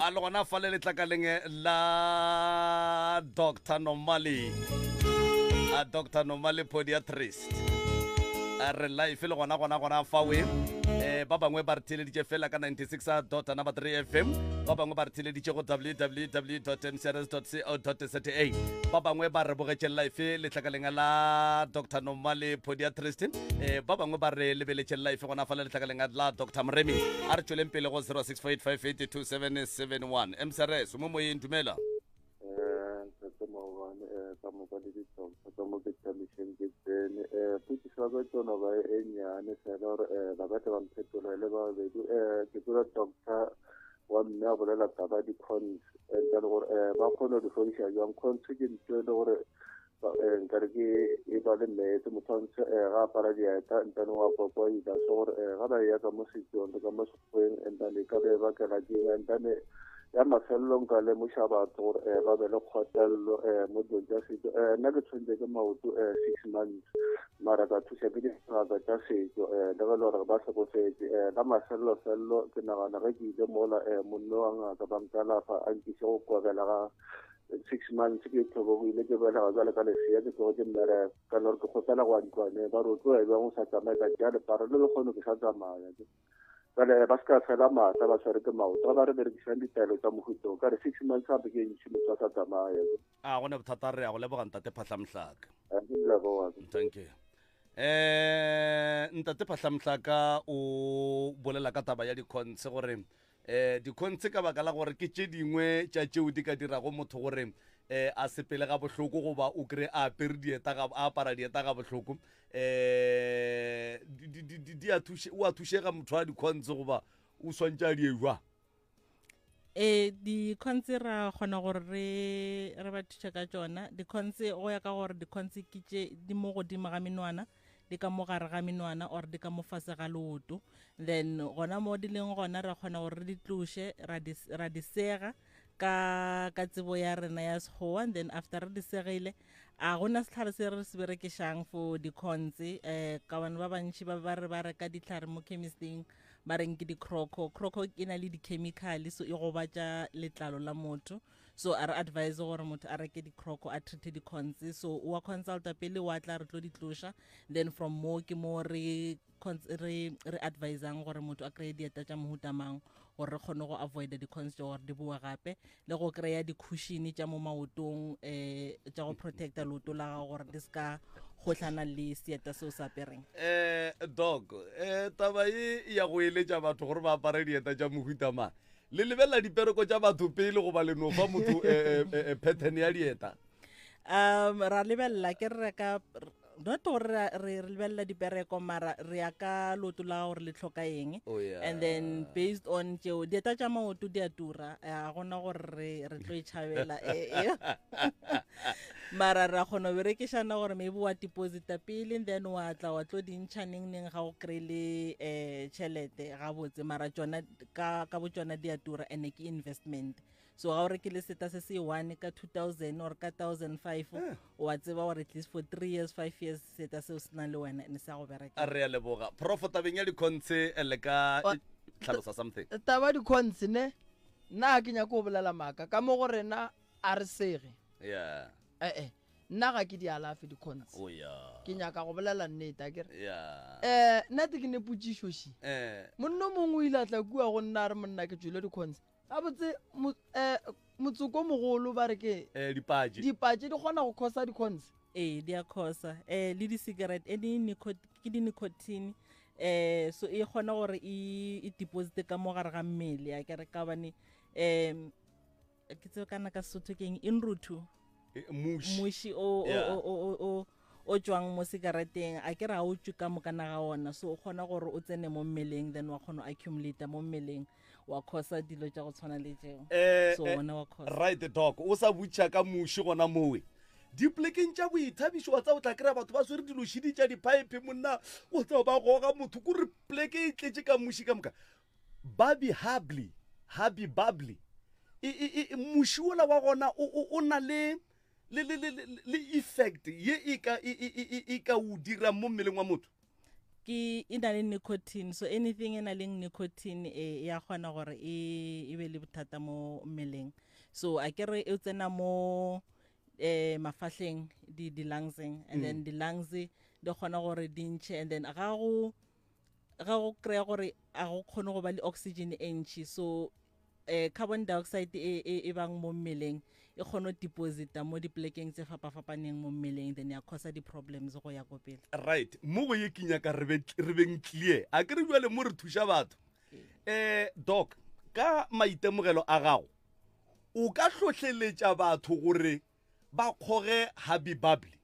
le gona fale letlakaleng la Dr. Nomali Dr. Nomali podiatrist re live le gona fawe ba bangwe ba re theleditše fela ka 96.3 FM ba bangwe ba re theleditše go www.mcrs.co.za ba bangwe ba re bogetše live letlakaleng la Dr. Nomali podiatrist ba bangwe ba re lebeletše live gona fale letlakaleng la Dr. Mremi a re tšweleng pele go 0645827771 MCRS mo moyeng dumela doctor wa mme a bolela taba di cons and gore ba kgone di fodisa jang cons ke ntho le gore nkare ke e ba le metse motho ga para dieta ntane wa popo ida so gore ga ba ya ka mo setsong ka mo sekgweng ntane ka be ba ka ga ding ntane ya mafelong ka le mo shabatho gore ba be le kgotello mo dintja setso nna ke tshwentse ke maoto 6 months mara ka thusa ke dingaka tsa setso le ge le gore ba tlhokofetse ka mafelelo ke nagana ge ke ile mola monno wa ngaka ba nkalafa a nkise go kobela ga 6 months ke tlhobogile ke belega jale ka lesea ke tlogo ke mmereka ka nore ke kgopela go a ntlwane ba re o tlo ebang o sa tsamaye ka tea leparo le lekgono ke sa tsamaya jale ba se ka fela maatla ba tshware ke maoto ga ba re berekisang ditaelo tsa mohutong ka re 6 months gape ke ntšhi motho a sa tsamaya a gone bothata re ya go leboga ntate Phatlamhlaka. Thank you. Ntate Phatlamhlaka o bolela ka taba ya dikhonse gore dikhonse ka baka la gore ke tše dingwe tša tšeo di ka dirago motho gore a sepele ga bohloko goba o kry a apere dieta a apara dieta ga bohloko o a thušega motho a dikhonse goba o swantše a diejwa dikhonse ra kgona gore re ba thuša ka tšona dikhonse go ya ka gore dikhonse ke tše di mo godimo ga menwana di ka mo gare ga menwana or di ka mo fase ga leoto then gona mo di leng gona ra kgona gore re di tloše ra di sega ka tsebo ya rena ya sekgowa and then after re di segile a gona setlhare se re se berekišang for dikhonse ka bana ba bantši ba re ba reka ditlhare mo chemisting ba reng ke di-croco e na le di-chemical so e gobatša letlalo la motho so a re advise gore motho a reke di-croco a treate dikhonse so wa consulta pele wa tla re tlo di tloša then from mo ke mo re advisang gore motho a kry-e dieta tša mohuta mang gore re kgone go avoida dikhonse gore di boa gape le go kry-a di-cushion tša mo maotong tša go protecta leoto la gago gore di se ka gotlhana le seeta seo sa apereng dog taba e ya go eletša batho gore ba apare dieta tša mohuta mang le lebelela dipereko tša batho pele goba le no fa motho pattern ya dieta ra lebelela ke re reka not gore re lebelela dipereko mara re ya ka loto la gore le tlhoka eng and then based on tšeo dieta tša maoto di a tura a gona gore re tlo itšhabela mara ra kgona berekišana gore maybe wa deposita pele then wa tla wa tlo dintšha neng ga o kry-le tšhelete gabotse mara tšona ka bo tšona di a tura and ke investment so ga o rekile seta se se 1 ka 2000 or ka 1005 wa tseba gore at least for 3 years 5 years seta se o se nang le wena ne sa go bereka a re ya leboga prof tabeng ya dikhonse le ka tlhalosa something taba dikhonse ne nna ke nyaka go bolela maaka ka mo gore na a re sege nna ga ke di alafe dikhonse ke nyaka go bolela nnete a kere nnete ke ne potšišoši monno mongwe o ile a tla kua go nna a re monna ke tswile dikhonse a botse motsoko mogolo ba re ke dipatši di kgona go khosa dikhonse di a khosa le di-cigarette ke di-nicotine so e kgona gore e deposite ka mo gare ga mmele a kere ka bane ke tseo kana ka sotho keng inrutu muši o tswang mo cigareteng a kere ga o tswe ka mokana ga ona so o kgona gore o tsene mo mmeleng then wa kgona o accumulate mo mmeleng wa khosa dilo tša go tshwana le tšeo so ona wa khosa right dog o sa butša ka muši gona mowe diplekeng tša boithabišo wa tsa o tla kry-a batho ba swere dilošidi tša dipipe monna o tsa ba goga motho kore pleke e tletše ka muši ka moka babi babli muši ola wa gona o na le effect ye e ka o dira mo mmeleng wa motho e na le nicotine so anything e na le nicotine ya kgona gore e be le bothata mo mmeleng so a kere e tsena mo mafahleng di-lungseng and then di-lungs di kgona gore di ntšhe and then ga go kry-a gore a go kgone go ba le oxygen e ntšhi so carbon dioxide e bang mo mmeleng e kgone deposita mo diplekeng tse fapafapaneng mo mmeleng then ya causa di-problems go ya ko pele right mo go ye ke nyaka re beng clear a ke re jwale mo re thuša batho doc ka maitemogelo a gago o ka hlohleletša batho gore ba kgoge happy bubbly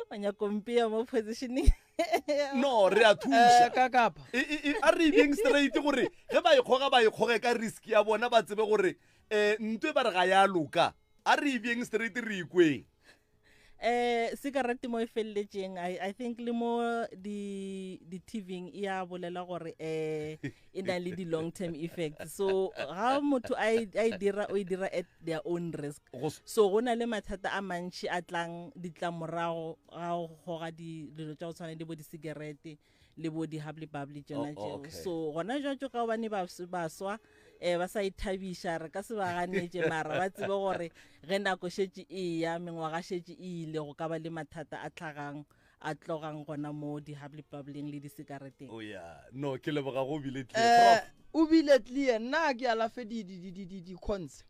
o nyakompia mo positioning no re a thuša ka kapa a re being straight gore ge ba ikgoge ka risk ya bona ba tsebe gore ntwe ba re ga ya loka a re being straight re ikweng cigarette mo e felletseng I think le mo di TVing ya bolela gore e na le di long term effects so ga motho I dira at their own risk so gona le mathata a mantši a tlang ditlamorago ga go ga dilo tša go tshwana le bo di cigarette le bo di habli babli tsena tšeo so gona jwatso ka bane ba swa ba sa ithabisha re ka se ba ganetse mara ba tsebe gore ge nako šetše e ya mengwaga šetše e ile go ka ba le mathata a tlhagang a tlogang gona mo di habli bableng le di cigareteng no ke leboga go bile o bile clear nna ke alafe di cons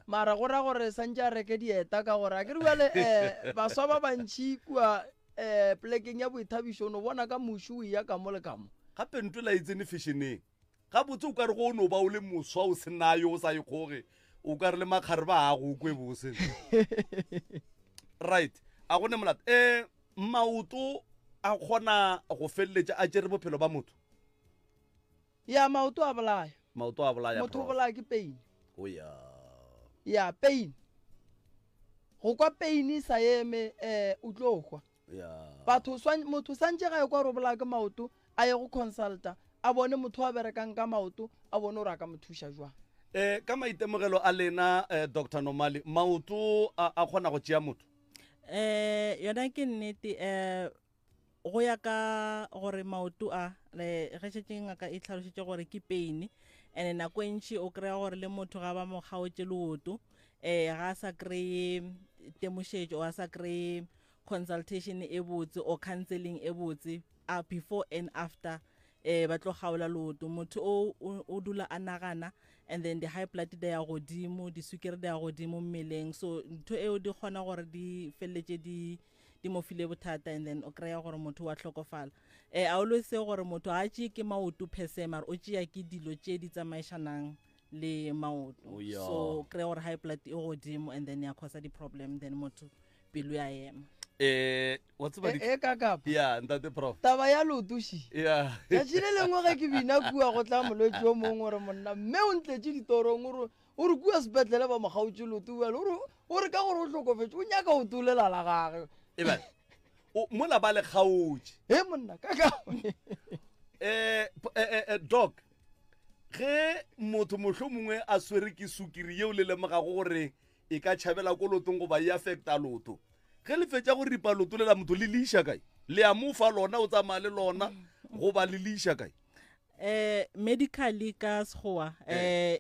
mara go ra gore santse a reke dieta ka gore a ke re bale baswa ba bantši kua plekeng ya boithabišo no bona ka mošu ya ka mo le ka mo gape ntola itsene fashioneng ga botse o ka re go no ba o le moswa o senayo o sa ikgoge o ka re le makgare ba a go kwe bose right a gone molata maoto a kgona go felletša a tšere bophelo ba motho ya maoto a bolaya motho o bolaya ke pain ya pain go kwa pain sa eme o tlo kwa motho santse ga e kwa re bolaya ke maoto a ye go consulta a bone motho a berekang ka maoto a bone o ra ka mothuša jwang ka maitemogelo a lena Dr. Nomali maoto a kgona go tšea motho yona ke nnete go ya ka gore maoto a ge šetše ngaka e tlhalošitše gore ke pain and nako ntši o kry-a gore le motho ga ba mo kgaotše leoto ga a sa kry-e temošetšo o a sa kry-e consultation e botse or counseling e botse before and after ba tlo kgaola leoto motho o dula a nagana and then the high blood di ya godimo di sukiri di ya godimo mmeleng so ntho eo di kgona gore di felletše di mo file bothata and then o kry-a gore motho wa tlhokofala a always se gore motho ga tšee ke maoto pese mara o tšea ke dilo tše di tsamaišanang le maoto so kry-a gore high blood e godimo and then ya causa di-problem then motho pelo ya ema ntate prof taba ya lotuši ya tšhile lengwe ge ke bina kua go tla molwetse o mongwe gore monna mme o ntletše ditorong o re kua sepetlele ba mokgaotše lotu o re ka gore o tlhokofetse o nyaka go tulela la gage mola ba le kgaotše monna kakao doc ge motho mohlho mongwe a swere ke sukiri yeo le lemogago gore e ka tšhabela ko lotong goba e affecta loto ge le fetša go ripa loto lela motho le leiša kae le a mofa lona o tsamaya le lona goba le leiša kae medically ka sekgowa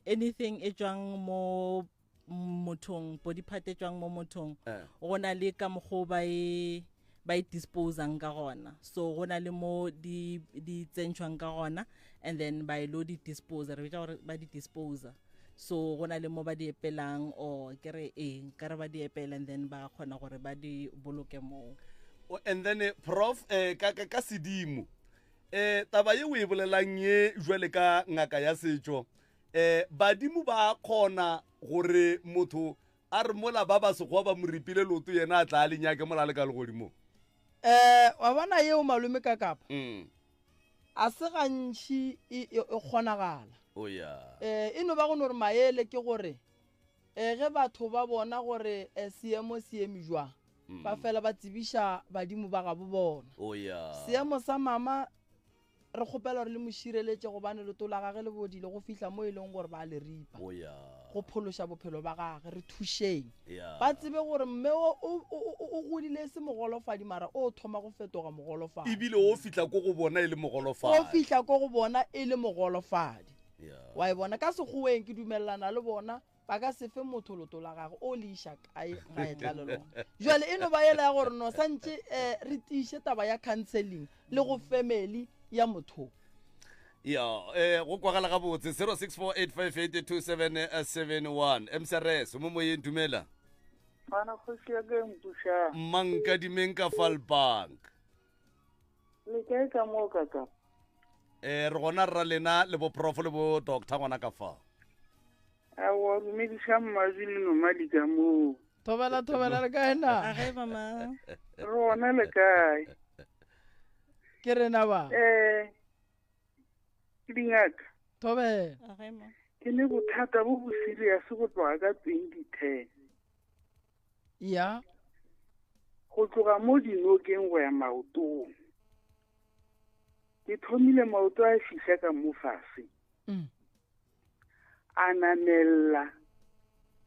anything e tswang mo mothong body part e tswang mo mothong go na le ka mokgwa ba e disposang ka gona so go na le mo di tsentšhwang ka gona and then ba ilo di disposa re betša gore ba di disposa so go na le mo ba di epelang or kere ka re ba di epela and then ba kgona gore ba di boloke moo and then prof ka sedimo taba ye o e bolelang ye jwale ka ngaka ya setšo badimo ba kgona gore motho a re mola ba ba sekgowa ba mo ripile loto yena a tla a lenyake mola le ka legodimo wa bona yeo malome ka kapa a se gantši e kgonagala e no ba go no re maele ke gore ge batho ba bona gore seemo se eme jwang ba fela ba tsebiša badimo ba gabo bona seemo sa mama re kgopela gore le mošireletše gobane leto la gage le bodile go fihla mo e leng gore ba le ripa go phološa bophelo ba gage re thušeng ba tsebe gore mme o godile se mogolofadi mara o thoma go fetoga mogolofadi ebile o fihla ko go bona e le mogolofadi o fihla ko go bona e le mogolofadi wa e bona ka sekgoweng ke dumelelana le bona ba ka sefe motho loto la gage o le iša kae ga e tla le lona jwale e no ba ela ya gore no santse re tiiše taba ya counseling le go family ya motho go kwagala ga botse 0648582771 MCRS mo moyeng dumela bana kgoši ya ke mpuša manka dimeng ka Falbank le kae ka moo kaka re gona rra lena le bo prof le bo doctor ngwana ka fa a wa dumediša mmadi le nomadi ka moo thobela re kae na ge mama re gona le kae ke rena ba ke dingaka thobela ke ne bothata bo bo serious go tloga ka 2010 ya go tloga mo dinokeng go ya maotong ke thomile maoto a fihla ka mo fase a namella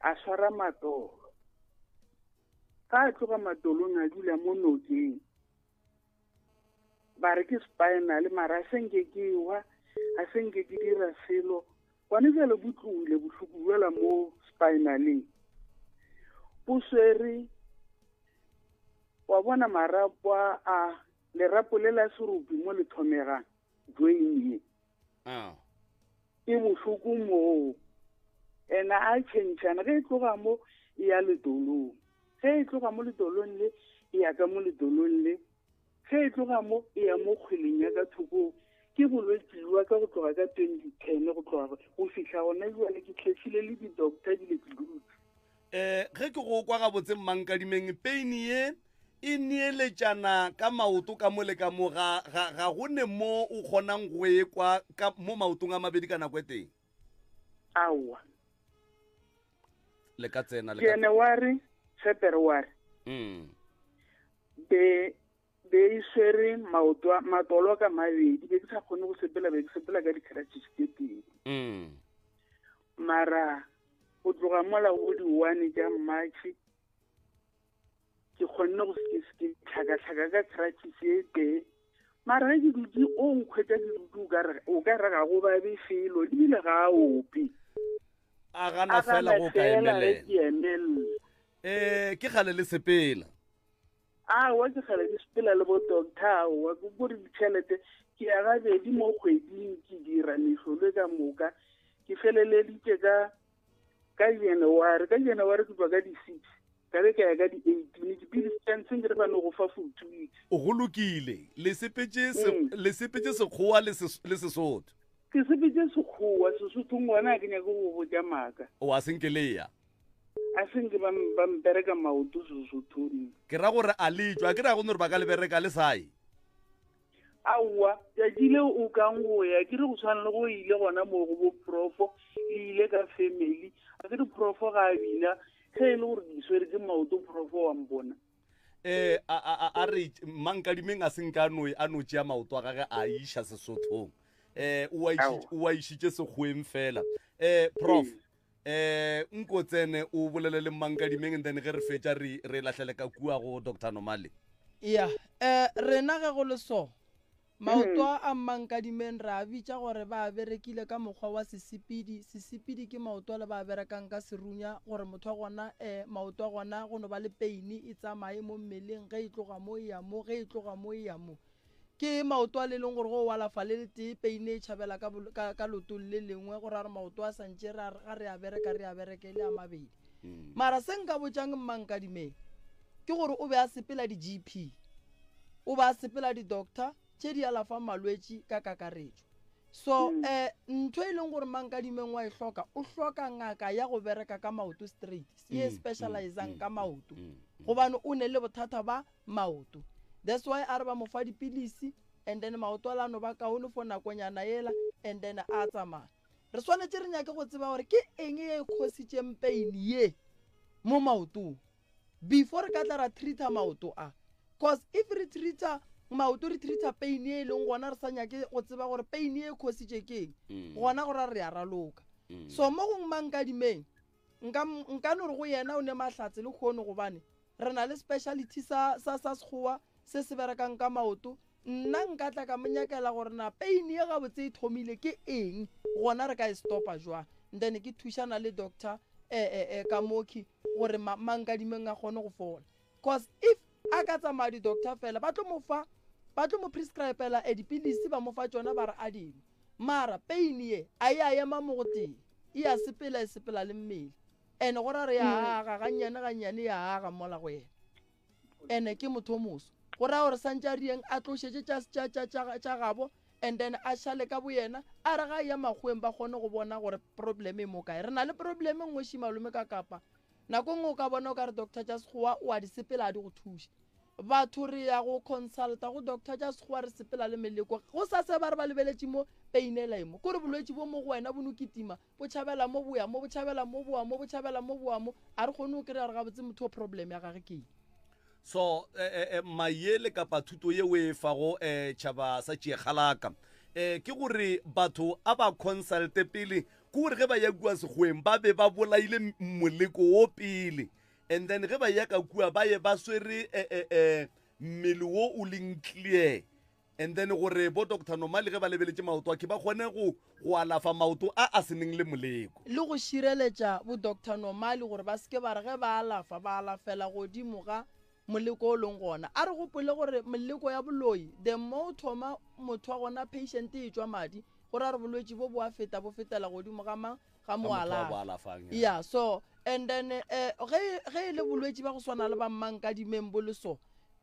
a swara matolo ka tloga matolong a dula mo nokeng ba re ke spinal mara a senke ke wa a senke ke dira selo gone jalo botlole bohloko bjela mo spinaleng bo swere wa bona marapo a lerapo le la serupi mo le thomegang join e bohloko moo ena a tšhentšhana ge e tloga mo e ya letolong ge e tloga mo letolong le e ya ka mo letolong le ge e tloga mo e ya mo kgweleng ya ka thokong ke bolwetse jwa ka go tloga ka 2010 go tloga go fihla gona jwale ke tlhefile le di-doctor di le dintsi ge ke go kwa gabotse mmankadimeng peini ye e neeletšana ka maoto ka mo le ka mo ga gone mo o kgonang go e kwa mo maotong a mabedi ka nako e teng aowa le ka tsena January February be e swere matolo ka mabedi be ke sa kgone go sepela be ke sepela ka di-crutches tse teng mara go tloga mola go di-1 tša March ke kgonne go se tlhaka-tlhaka ka crutches e tee mara ge ke dutse o nkgwetsa ke dutu o ka re ga go babe felo ebile ga a ope a gana fela go ka emelela ke gale le sepela wa ke gale ke sepela le bo doctor wa ke gore ditšhelete ke ya gabedi mo kgweding ke dira mehlolo ka moka ke feleleditše ka January ke tswa ka di-6 ka be ka ya ka di-18 dipilisi tša ntseng ke re bane go fa 2 weeks o go lokile le sepetse sekgowa le sesotho ke sepetse sekgowa sesothong gona ke nyake go botja maaka o a senkeleya a senke ba mpereka maoto sesothong ke ra gore a letswa ke ra gone gore ba ka le bereka le sae aowa tšatši le o kang go ya ke re go tshwana le go ile gona mo go bo profo le ile ka family a ke di-profo ga a bina ge e le gore di swere ke maoto profo wa mbona a re mankadimeng a senke a no tšea maoto a gage a iša sesothong o a išitše sekgweng fela prof nko tsene o bolele le mankadimeng then ge re fetša re latlhele ka kua go Dr. Nomale rena ge go le so maoto a mmankadimeng re a bitša gore ba berekile ka mokgwa wa sesipidi ke maoto le ba berekang ka serunya gore motho wa gona maoto a gona go no ba le peini e tsamaye mo mmeleng ge e tloga mo e ya mo ge e tloga mo e ya mo ke maoto a le leng gore go walafa le tee peine e tšhabela ka lotong le lengwe gore a re maoto a santše ga re a bereke le a mabedi mara se nka botšang mmankadimeng ke gore o be a sepela di-GP o be a sepela di-doctor tše di alafa malwetši ka kakaretšo so ntho e leng gore mmankadimeng wa e hloka o hloka ngaka ya go bereka ka maoto straight ye specializang ka maoto gobane o ne le bothata ba maoto that's why a re ba mo fa dipilisi and then maoto a lano ba kaone for nakonyana ela and then a tsamaya re swanetše re nyake go tseba gore ke eng ye e kgositšeng pain ye mo maotong before re ka tla ra treata maoto a cause if re treata maoto re treata pain ye e leng gona re sa nyake go tseba gore pain ye e kgositše keng gona gore re a raloka so mo gong mankadimeng nka no re go yena o ne mahlatse le kgono gobane re na le speciality sa sekgowa se se berekang ka maoto nna nka tla ka monyakela gore na pain ye gabotse e thomile ke eng gona re ka e stopa jwang then ke thušana le doctor ka moki gore mankadimeng a kgone go fola cause if a ka tsamaya di-doctor fela ba tlo mo prescribela dipilisi ba mo fa tšona ba re a dino mara pain ye a e a ema mo go teng e a sepela le mmele and gore a re ya aga gannyane ya aga mola go yena and ke motho moso go raya gore santse a rieng a tlošetse tša gabo and then a šale ka bo yena a re ga ya makgweng ba kgone go bona gore probleme e mo kae re na le probleme nngwe šimalome ka kapa nako nngwe o ka bona o ka re doctor tša sekgowa o a di sepela a di go thuša batho re ya go consulta go doctor tša sekgowa re sepela le meleko go sa se ba re ba lebeletše mo peinela emo kore bolwetši bo mo go wena bo nokitima bo tšhabela mo boya mo bo tšhabela mo boa mo bo tšhabela mo boa mo a re kgone o kry-a re gabotse motho o problem ya gage ke so mayele kapa thuto ye o e fago tšhaba sa tšeekgalaka ke gore batho a ba consulte pele ke gore ge ba ya kua segweng ba be ba bolaile moleko o pele and then ge ba ya ka kua ba ye ba swere mmele wo o leng clear and then gore bo Dr. Normally ge ba lebeletse maoto a ke ba kgone go alafa maoto a seneng le moleko le go šireletša bo Dr. Normally gore ba seke ba re ge ba alafa ba alafela godimo ga moleko o leng gona a re gopole gore moleko ya boloi the mo thoma motho wa gona patient e tswa madi gore a re bolwetse bo a feta bo fetela godimo ga moalafa yeah so and then ge le bolwetse ba go swana le ba mmang ka dimeng bo le so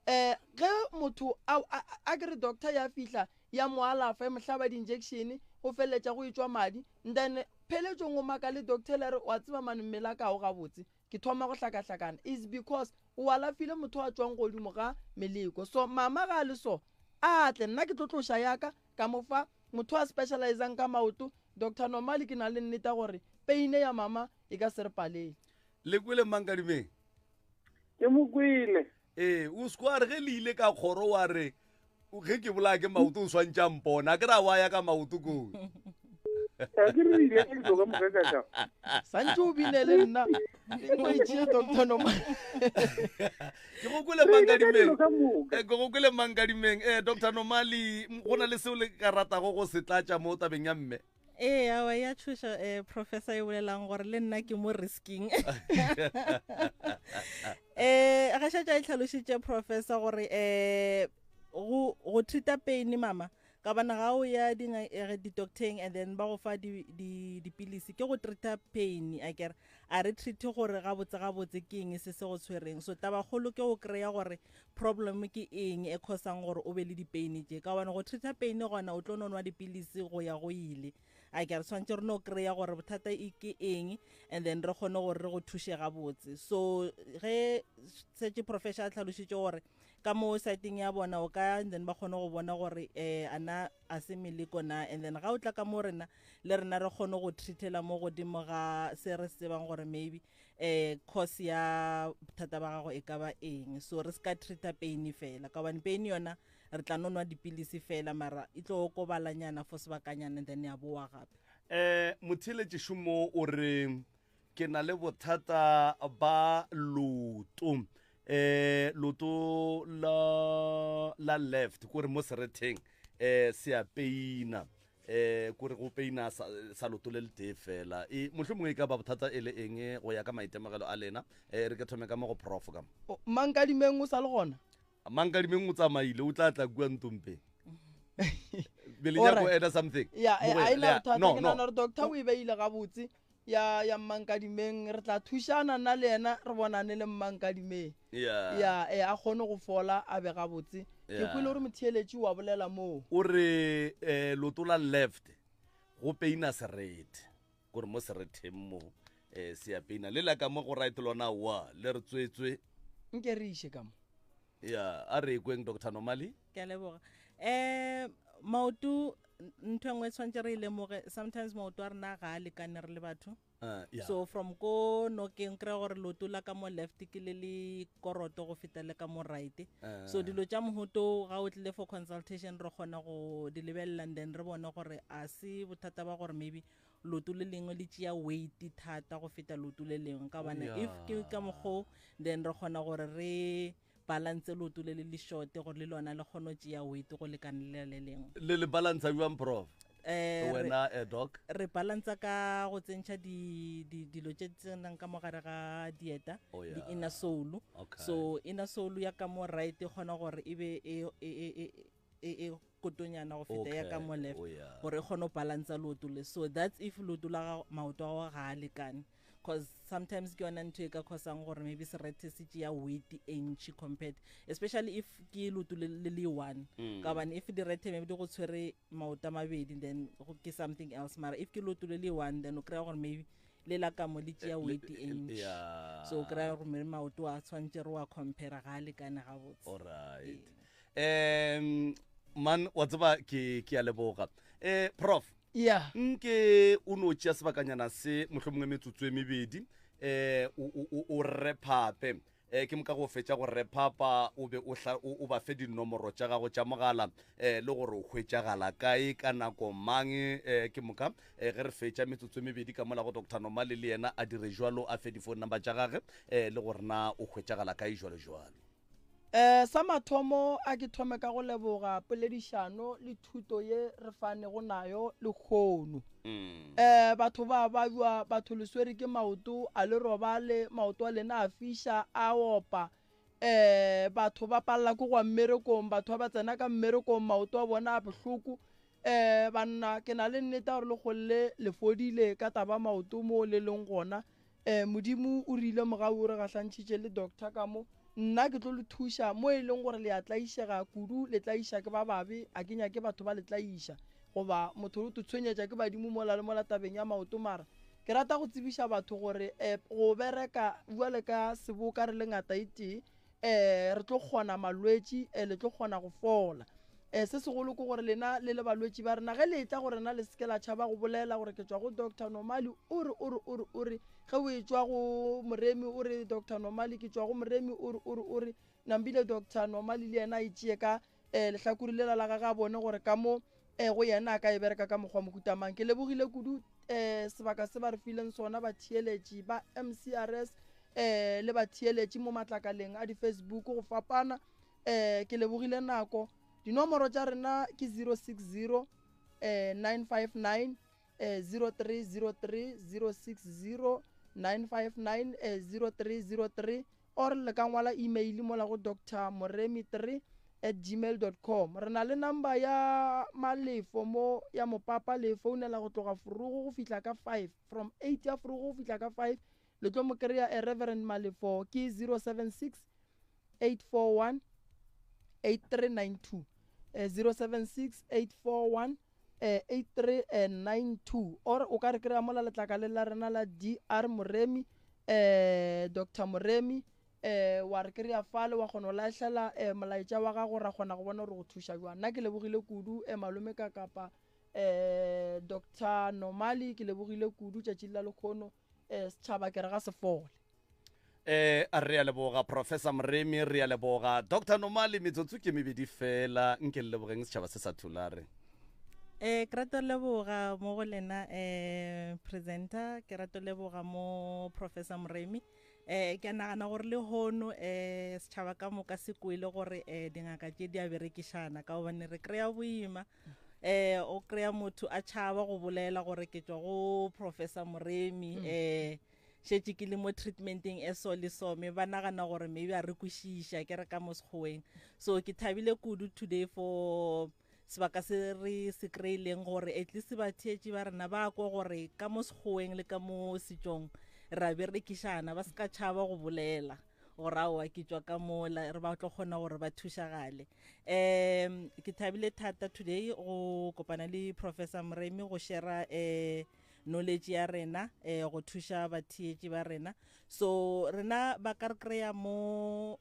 ge motho a kere doctor ya fihla ya moalafa e mohlaba di-injection go feletša go etswa madi then pheletsong o maka le doctor le re wa tseba mane mmele a kago gabotse ke thoma go hlakahlakana is because o alafile motho a tswang godimo ga meleko so mama ga le so a tle nna ke tlotloša yaka ka mofa motho a specializang ka maoto Dr. Normally ke na le nneta gore peine ya mama e ka se re palele le kwele Mangadimeng ke mo kwele o square ge le ile ka kgoro wa re ge ke bola ke maoto o swantša mpona ke ra wa ya ka maoto ko ke re ile ke go mo ga ka santse o binele nna go itse Dr. Normally ke go kwele Mangadimeng Dr. Normally go na le seo le ka ratago go se tlatša mo tabeng ya mme awa ya thuša professor e bolelang gore le nna ke mo risking ga šatša e tlhalošitše professor gore go treata pain mama ka bana ga o ya di-docteng and then ba go fa dipilisi ke go treata pain a kere a re treate gore gabotse ke eng se go tshwereng so tabagolo ke go kry-a gore problem ke eng e khosang gore o be le di-pain tše ka bana go treata pain gona o tlo nonwa dipilisi go ya go ile a kere swantse re no kry-a gore bothata ke eng and then re kgone gore re go thushe gabotse so ge setse professor a tlhalošitše gore ka mo siteng ya bona o ka then ba kgone go bona gore ana a se meleko na and then ga o tla ka mo rena le rena re kgone go treatela mo godimo ga se re sebang gore maybe cause ya bothata ba gago e ka ba eng so re ska treata pain fela ka bane pain yona re tla nonwa dipilisi fela mara e tlo kobalanyana for sebakanyana and then ya boa gape motheletše šomo o re ke na le bothata ba loto loto la left kore mo seretheng se a peina kore go peina sa loto le le tee fela mohlomongwe e ka ba bothata e le eng go ya ka maitemogelo a lena re ke thome ka mo go prof ka Mangadimeng o sa le gona Mangadimeng o tsamaile o tla tla kua ntompe bele ya go add something no doctor o e beile gabotse ya Mangadimeng re tla thušana nna le ena re bonane le Mangadimeng a kgone go fola a be gabotse ke kwele gore motheeletši wa bolela moo o re loto la left go peina serete gore mo seretheng mo se ya peina le la ka mo go right lona wa le re tswetswe nke re ishe ka mo a re kweng Dr. Normally ke a leboga maoto ntho engwe tshwantse re lemoge sometimes maoto a rena ga a lekane re le batho so from ko nokeng kry gore loto la ka mo left ke le koroto go feta le ka mo right so dilo tša mohuto ga o tlile for consultation re kgona go di lebelela then re bone gore a se bothata ba gore maybe loto le lengwe le tšea weight thata go feta loto le lengwe ka bana if ke ka mokgo then re kgona gore re balance loto le le short gore le lona le kgone tšea weight go lekana le lengwe le balance jwang prof wena doc re balance ka go tsentšha dilo tše tsenang ka mogare ga dieta di inner soul so inner soul ya ka mo right kgona gore e be e kotonyana go feta ya ka mo left gore e kgone go balance loto le so that's if loto la maoto a ga a lekane because sometimes ke yona ntho e ka khosang gore maybe serete se tšea weight e ntši compared especially if ke loto le one ka bane if direte maybe di go tshwere maoto a mabedi then ke something else mara if ke loto le one then o kry-a gore maybe le la ka mo le tšea weight e ntši so o kry-a gore maybe maoto a tshwantse re wa compare ga a lekane gabotse alright man wa tseba ke a leboga prof nke o no tšea sebakanyana se mohlomongwe metsotso e mebedi o re phape ke moka go fetša gore papa o be o ba fe dinomoro tša gago tša mogala le gore o hwetšagala kae ka nako mang ke moka ge re fetša metsotso mebedi ka mola go Dr. Nomale le yena a dire jwalo a fe di-phone number tša gage le gore na o hwetšagala kae jwalo sa mathomo a ke thome ka go leboga poledišano le thuto ye re fanego nayo le kgono batho ba bua batho le swere ke maoto a le robale maoto a lena a fiša a opa batho ba palla go gwa mmerekong batho ba tsena ka mmerekong maoto a bona a bohloko banna ke na le nnete gore le golle le fodile ka taba maoto mo le leng gona modimo o rile mogao re gahlantšhitše le doctor ka mo nna ke tlo le thuša mo e leng gore le a tlaišega kudu le tlaiša ke ba babe a kenya ke batho ba le tlaiša goba motho o tshwenyetša ke badimo mola le mola tabeng ya maoto mara ke rata go tsebiša batho gore go bereka buale ka seboka re le ngata itee re tlo kgona malwetši le tlo kgona go fola se segolo ke gore lena le le balwetši ba rena ge le tla gore na le seke la tšhaba go bolela gore ke tswa go Dr. Nomale o re ge o e tswa go Moremi o re Dr. Nomale ke tswa go Moremi o re nambile Dr. Nomale le yena a itšee ka lehlakore lela la ga bone gore ka mo go yena a ka e bereka ka mokgwa mokutamang ke lebogile kudu sebaka se ba re fileng sona ba theeletši ba MCRS le ba theeletši mo matlakaleng a di-Facebook go fapana ke lebogile nako dinomoro tša rena ke 060 959 0303 060 959 0303 or le ka ngwala email mo la go drmoremi3@gmail.com re na le number ya malefo mo ya mopapa le founela go tloga furugo go fihla ka 5 from 8 ya furugo go fihla ka 5 le tlo mo kry-a Reverend Malefo ke 076 841 8392 076 841 8392 or o ka re kry-a mola letlakale la rena la DR Moremi Dr. Moremi wa re kry-a fale wa kgona go latlhela molaetša wa gago ra kgona go bona gore go thuša jwa nna ke lebogile kudu malome ka kapa Dr. Nomale ke lebogile kudu tšatši la lekgono setšhaba ke re ga se fole re a leboga Professor Moremi re a leboga Dr. Nomale metsotso ke mebedi fela nke le lebogeng setšhaba se sa thulare ke rata leboga mo go lena presenter ke rata leboga mo Professor Moremi ke nagana gore le hono setšhaba ka moka se kwele gore dingaka tše di a berekišana ka gobane re kry-a boima o kry-a motho a tšhaba go bolela gore ke tswa go Professor Moremi šetše ke le mo treatmenteng e so le some ba nagana gore maybe a re kwešiša ke re ka mo sekgoweng so ke thabile kudu today for sebaka se re se kry-ileng gore at least ba theetše ba rena ba kwa gore ka mo sekgoweng le ka mo setšong ra berekišana ba se ka tšhaba go bolela gore aowa ke tswa ka mola re ba tlo kgona gore ba thušagale ke thabile thata today go kopana le Professor Moremi go share knowledge ya rena go thuša batheetši ba rena so rena ba ka re kry-a mo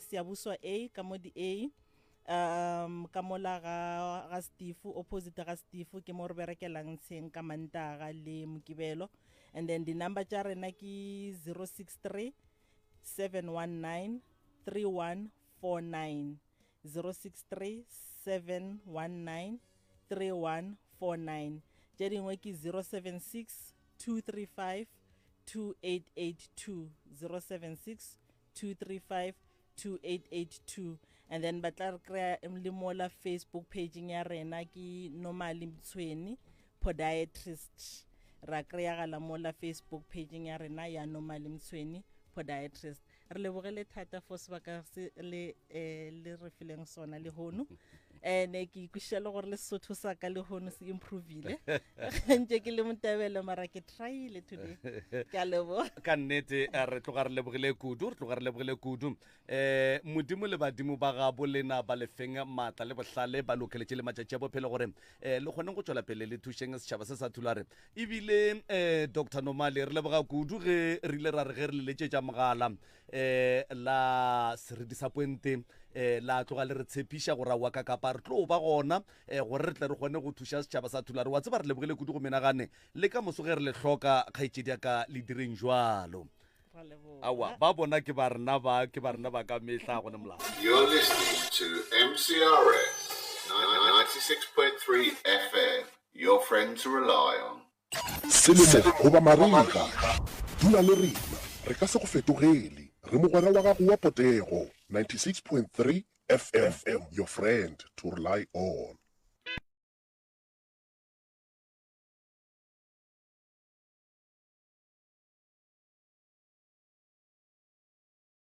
Seabuswa A ka mo di-A ka mola ga Steve opposite ga Steve ke mo re berekelang tsheng ka Mantaga le Mokibelo and then the number tša rena ke 063 719 3149 063 719 3149 tše dingwe ke 076 235 2882 076 235 2882 and then batla re kry-a le mola Facebook page ya rena ke Nomale Mtshweni podiatrist ra kry-agala mola Facebook page ya rena ya Nomale Mtshweni podiatrist re lebogele thata for sebaka le re fileng sona le hono ne ke ikušela gore le Sotho sa ka le hono se improvile ntse ke le Motabele mara ke tryile today ke a leboga ka nnete re tloga re lebogile kudu modimo le badimo ba ga bolena ba le feng matla le bohlale ba lokeletše le matšatši a bophelo gore le kgone go tšwela pele le thušeng setšhaba se sa thulare ebile Dr. Nomale re leboga kudu ge re ile ra re ge re le letšetša mogala la Seriti sa Puente la tloga le re tshepiša gore wa ka kapa re tlo ba gona gore re tle re kgone go thuša setšhaba sa thulare wa tseba re lebogile kudu go menagane le ka moso ge re le hloka kgaetšedi ya ka le direng jwalo awa ba bona ke ba rena ba ka mehla go ne molao. You're listening to MCRS 96.3 FM, your friend to rely on. Selemo goba mariga dula le rena re ka se go fetogele re mogwera wa gago wa potego 96.3 FM, your friend to rely on.